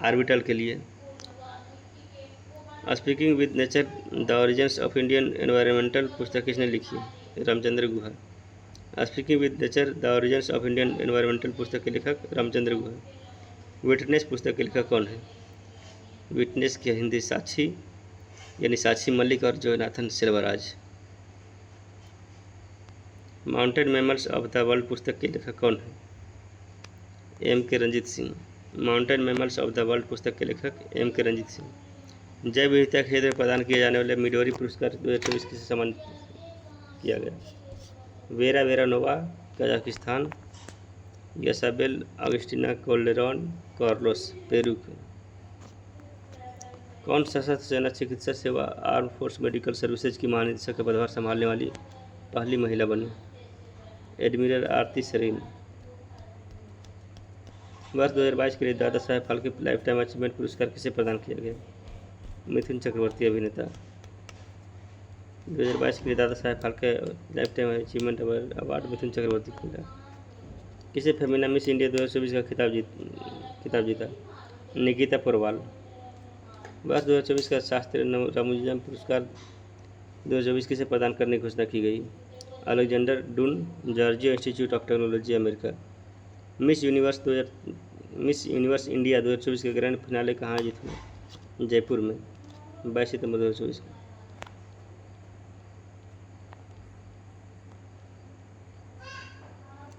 आर्बिटल के लिए। Speaking with nature the origins of Indian environmental पुस्तक किसने लिखी? Ramachandra Guha. Speaking with nature the origins of Indian environmental पुस्तक के लेखक रामचंद्र गुहा। विटनेस पुस्तक के लेखक कौन है? विटनेस की हिंदी साक्षी यानी साक्षी मलिक और Jonathan Selvaraj. Mountain mammals of the world पुस्तक के लेखक कौन है? M K Ranjit Singh. Mountain mammals of the world पुस्तक के लेखक एम के रंजीत सिंह। जैव विविधता क्षेत्र में प्रदान किए जाने वाले मिडोरी पुरस्कार 2024 किसे सम्मानित किया गया? Vera Veranova Kazakhstan. Ysabel Agustina Calderon Carlos Peru के। कौन सशस्त्र सेना चिकित्सा सेवा आर्म फोर्स मेडिकल सर्विसेज की महानिदेशक का पदभार संभालने वाली पहली महिला बनी? एडमिरल आरती सरीन। वर्ष 2022 के लिए Dada Saheb Phalke life time achievement पुरस्कार किसे प्रदान किया गया? मिथुन चक्रवर्ती अभिनेता। 2022 के लिए Dada Saheb Phalke life time achievement award Mithun Chakraborty को मिला। किसे फेमिना मिस इंडिया 2024 का खिताब जीता? निकिता पोरवाल। वर्ष 2024 का शास्त्रीय रामानुजम पुरस्कार 2024 किसे प्रदान करने की घोषणा की गई? Alexander Doon Georgia Institute of Technology America. Miss Universe India 2024 के ग्रैंड फिनाले कहाँ आयोजित हुआ? जयपुर में 22 सितंबर 2024 को।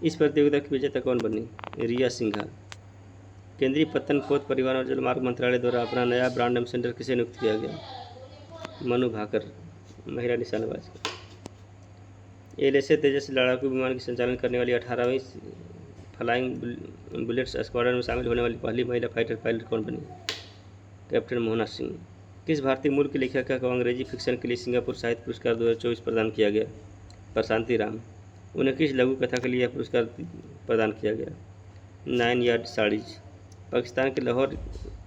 इस प्रतियोगिता की विजेता कौन बनी? रिया सिंघा। केंद्रीय पत्तन पोत परिवहन और जलमार्ग मंत्रालय द्वारा अपना नया ब्रांड एम्बेसडर किसे नियुक्त किया गया? मनु भाकर महिला निशानेबाज। एलएसए तेजस लड़ाकू विमान की संचालन करने वाली 18वीं फ्लाइंग बुलेट्स स्क्वाड्रन में शामिल होने वाली पहली महिला फाइटर पायलट कौन बनी? कैप्टन मोहना सिंह। किस भारतीय मूल के लेखक को अंग्रेजी फिक्शन के लिए सिंगापुर साहित्य पुरस्कार 2024 प्रदान किया गया? प्रशांति राम। उन्हें किस लघु कथा के लिए यह पुरस्कार प्रदान किया गया? 9 यार्ड साड़ीज। पाकिस्तान के लाहौर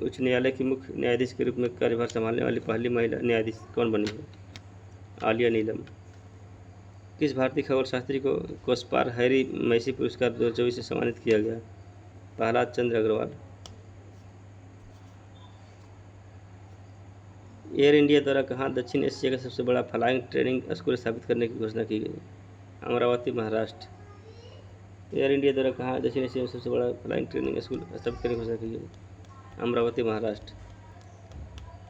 उच्च न्यायालय की मुख्य न्यायाधीश के रूप में कार्यभार संभालने वाली पहली महिला न्यायाधीश कौन बनी है? आलिया नीलम। किस भारतीय खगोल शास्त्री को कोस्पार हैरी मैसी पुरस्कार 2024 से सम्मानित किया गया? प्रहलाद चंद्र अग्रवाल। एयर इंडिया द्वारा कहाँ दक्षिण एशिया का सबसे बड़ा फ्लाइंग ट्रेनिंग स्कूल स्थापित करने की घोषणा की गई? अमरावती महाराष्ट्र। एयर इंडिया द्वारा कहाँ दक्षिण एशिया में सबसे बड़ा फ्लाइंग ट्रेनिंग स्कूल स्थापित करने की घोषणा की गई? अमरावती महाराष्ट्र।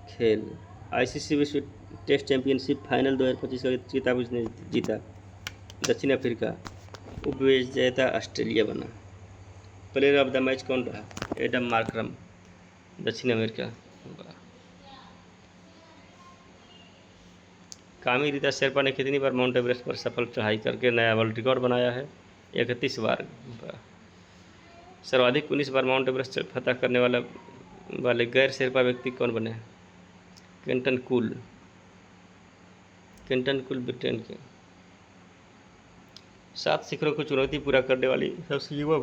खेल। आईसीसी विश्व टेस्ट चैंपियनशिप फाइनल 2025 का खिताब किसने जीता? दक्षिण अफ्रीका। उपविजेता ऑस्ट्रेलिया बना। प्लेयर ऑफ द मैच कौन रहा? एडम मार्करम दक्षिण अमेरिका। कामी रीता शेरपा ने कितनी बार माउंट एवरेस्ट पर सफल चढ़ाई करके नया वर्ल्ड रिकॉर्ड बनाया है? 31 बार। सर्वाधिक 19 बार माउंट एवरेस्ट फतह करने वाले गैर शेरपा व्यक्ति कौन बने हैं? केंटन कूल ब्रिटेन के। 7 शिखरों को चुनौती पूरा करने वाली सबसे युवा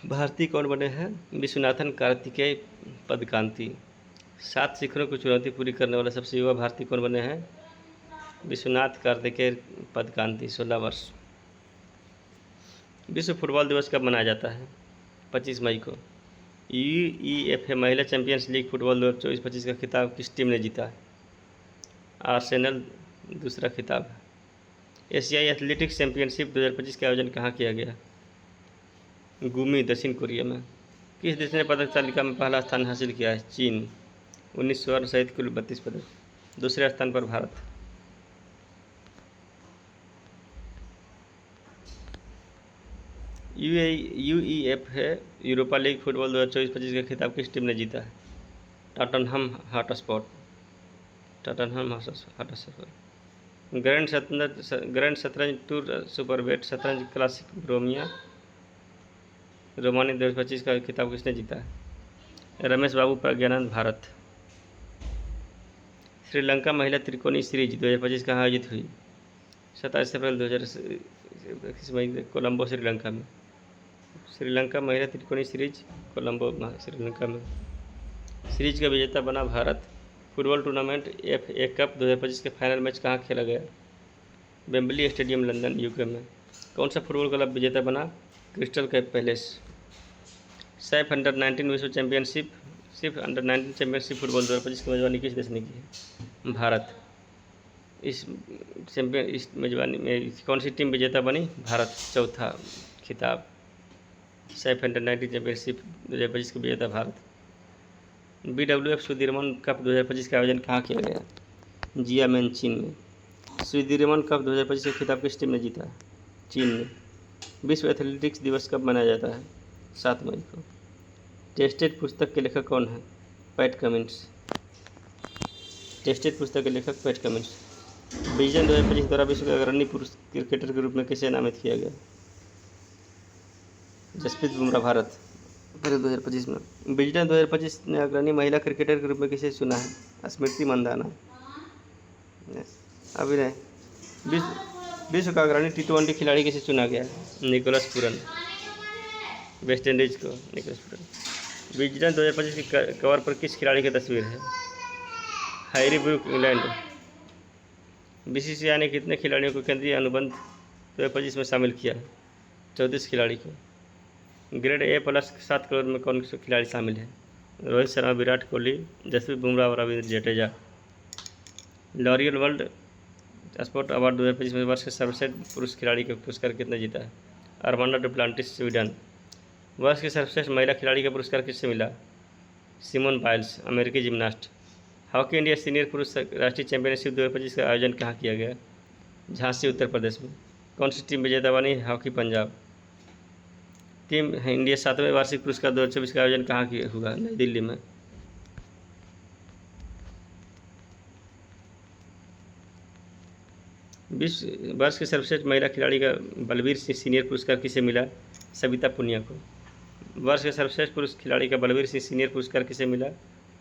भारतीय कौन बने हैं? विश्वनाथन कार्तिकेय पदकांति। 7 शिखरों को चुनौती पूरी करने वाला सबसे युवा भारतीय कौन बने हैं? विश्वनाथ कार्तिकेय पदकांति 16 वर्ष। विश्व फुटबॉल दिवस कब मनाया जाता है? 25 मई को। यूईएफए महिला चैंपियंस लीग फुटबॉल 2024-25 का खिताब किस टीम ने जीता है? आर्सेनल दूसरा खिताब है। एशियाई एथलेटिक्स चैंपियनशिप 2025 का आयोजन कहाँ किया गया? गुमी दक्षिण कोरिया में। किस देश ने पदक तालिका में पहला स्थान हासिल किया है? चीन। 19 स्वर्ण सहित कुल 32 पदक। दूसरे स्थान पर भारत। यूईएफ है यूरोपा लीग फुटबॉल 2024-25 का खिताब किस टीम ने जीता है? Tottenham Hotspur. ग्रैंड शतरंज टूर सुपरबेट शतरंज क्लासिक रोमानी 2025 का खिताब किसने जीता है? रमेश बाबू प्रज्ञानंद भारत। श्रीलंका महिला त्रिकोणीय सीरीज 2025 कहाँ आयोजित हुई? 27 अप्रैल 2021 कोलंबो श्रीलंका में। श्रीलंका महिला त्रिकोणीय सीरीज कोलंबो श्रीलंका में। सीरीज का विजेता बना Bharat. Football tournament FA cup 2025 के फाइनल मैच कहाँ खेला गया? वेम्बली स्टेडियम लंदन UK में। कौन सा फुटबॉल क्लब विजेता बना? Crystal Palace. सैफ अंडर-19 विश्व चैंपियनशिप अंडर-19 चैंपियनशिप फुटबॉल 2025 की मेजबानी किस देश ने की है? भारत। इस मेजबानी में कौन सी टीम विजेता बनी? भारत। चौथा खिताब सैफ अंडर-19 चैंपियनशिप 2025 के विजेता भारत। BWF सुदीरमन कप 2025 का आयोजन कहाँ किया गया? जियामेन चीन में। सुदीरमन कप 2025 का खिताब किस टीम ने जीता? चीन ने। विश्व एथलेटिक्स दिवस कब मनाया जाता है? 7 मई को। टेस्टेड पुस्तक के लेखक कौन है? PAT Cummins. टेस्टेड पुस्तक के लेखक पैट कमिंस। विजन 2025 द्वारा विश्व के अग्रणी पुरुष क्रिकेटर के रूप में किसे नामित किया गया? जसप्रीत बुमराह भारत। 2025 में विजन 2025 ने अग्रणी महिला क्रिकेटर के रूप में किसे चुना है? स्मृति मंदाना। अभी नहीं। विश्व का अग्रणी T20 खिलाड़ी किसे चुना गया? Nicholas Pooran. वेस्ट इंडीज को निकोलस पूरन। विजन 2025 की कवर पर किस खिलाड़ी की तस्वीर है? Harry Brook England. BCCI ने कितने खिलाड़ियों को केंद्रीय अनुबंध 2025 में शामिल किया? 34 खिलाड़ी को। ग्रेड A+ 7 करोड़ में कौन से खिलाड़ी शामिल हैं? रोहित शर्मा, विराट कोहली, जसप्रीत बुमराह और Ravindra Jadeja. L'Oréal world sport award 2025 में वर्ष के सर्वश्रेष्ठ पुरुष खिलाड़ी का पुरस्कार किसने जीता है? Armando Duplantis Sweden. वर्ष के सर्वश्रेष्ठ महिला खिलाड़ी का पुरस्कार किससे मिला? सिमोन बाइल्स अमेरिकी जिम्नास्ट। हॉकी इंडिया सीनियर पुरुष राष्ट्रीय चैंपियनशिप 2025 का आयोजन कहाँ किया गया? झांसी उत्तर प्रदेश में। कौन सी टीम विजेता बनी? हॉकी पंजाब। टीम इंडिया 7वें वार्षिक पुरस्कार 2024 का आयोजन कहाँ हुआ? नई दिल्ली में। विश्व वर्ष के सर्वश्रेष्ठ महिला खिलाड़ी का बलबीर सिंह सीनियर पुरस्कार किसे मिला? सविता पुनिया को। वर्ष के सर्वश्रेष्ठ पुरुष खिलाड़ी का बलबीर सिंह सीनियर पुरस्कार किसे मिला?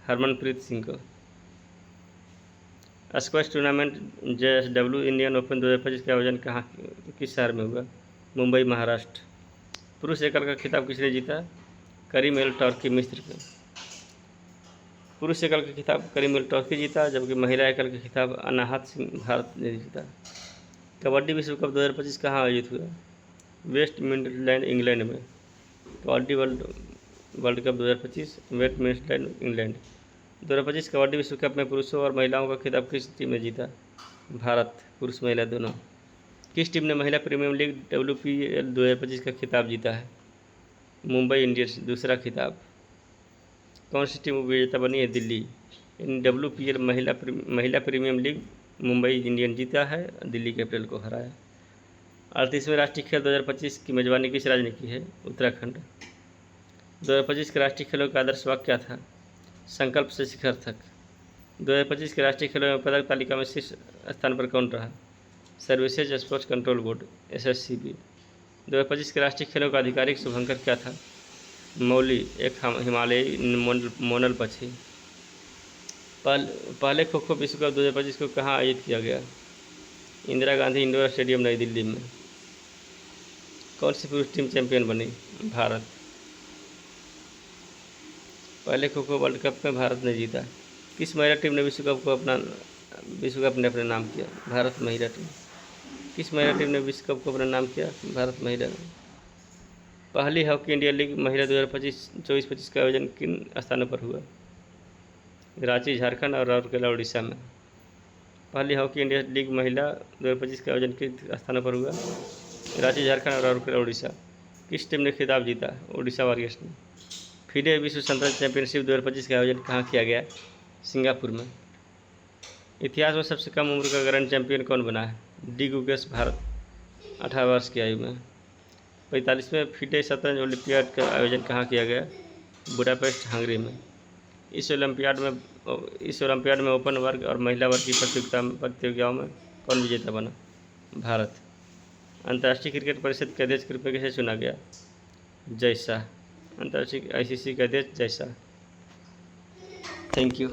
हरमनप्रीत सिंह को। Squash tournament JSW Indian open 2025 का आयोजन कहाँ किस शहर में हुआ? मुंबई महाराष्ट्र। पुरुष एकल का खिताब किसने जीता? करीम एल टर्की मिस्र के। पुरुष एकल का खिताब करीम एल टर्की जीता, जबकि महिला एकल का खिताब अनाहत सिंह भारत ने जीता। कबड्डी विश्व कप 2025 कहाँ आयोजित हुआ? वेस्ट मिडलैंड इंग्लैंड में। Kabaddi world cup 2025 West Midland England. 2025 kabaddi विश्व कप में पुरुषों और महिलाओं का खिताब किस टीम ने जीता? भारत। पुरुष महिला दोनों। किस टीम ने महिला प्रीमियर लीग WPL 2025 का खिताब जीता है? मुंबई इंडियंस। दूसरा खिताब। कौन सी टीम विजेता बनी है? दिल्ली। इन WPL महिला प्रीमियर लीग मुंबई इंडियन जीता है, दिल्ली कैपिटल को हराया। 38वें राष्ट्रीय खेल 2025 की मेजबानी किस राज्य ने की है? उत्तराखंड। 2025 के राष्ट्रीय खेलों का आदर्श वाक्य क्या था? संकल्प से शिखर तक। 2025 के राष्ट्रीय खेलों में पदक तालिका में शीर्ष स्थान पर कौन रहा? Services sports control board SSCB। 2025 के राष्ट्रीय खेलों का आधिकारिक शुभंकर क्या था? मौली, एक हिमालयी मोनल पक्षी। पहले खो खो विश्व कप 2025 को कहाँ आयोजित किया गया? इंदिरा गांधी इंडोर स्टेडियम नई दिल्ली में। कौन सी पुरुष टीम चैंपियन बनी? भारत। पहले खो खो वर्ल्ड कप में भारत ने जीता। किस महिला टीम ने विश्व कप ने अपने नाम किया? भारत महिला टीम। किस महिला टीम ने विश्व कप को अपना नाम किया? भारत महिला ने। पहली हॉकी इंडिया लीग महिला 2024-25 का आयोजन किन स्थानों पर हुआ? रांची झारखंड और राउरकेला उड़ीसा में। पहली हॉकी इंडिया लीग महिला 2025 का आयोजन किन स्थानों पर हुआ? रांची झारखंड और राउरकेला उड़ीसा। किस टीम ने खिताब जीता? उड़ीसा वॉरियर्स ने। FIDE विश्व शतरंज चैंपियनशिप 2025 का आयोजन कहाँ किया गया? सिंगापुर में। इतिहास में सबसे कम उम्र का ग्रैंड चैंपियन कौन बना है? डी गुकेश, भारत, 18 वर्ष की आयु में। 45वें फीडे शतरंज ओलंपियाड का आयोजन कहाँ किया गया? बुडापेस्ट, हंगरी में। इस ओलंपियाड में ओपन वर्ग और महिला वर्ग की प्रतियोगिताओं में कौन विजेता बना? भारत। अंतर्राष्ट्रीय क्रिकेट परिषद के अध्यक्ष के रूप में किसे चुना गया? जय शाह। अंतर्राष्ट्रीय ICC के अध्यक्ष जय शाह। Thank you.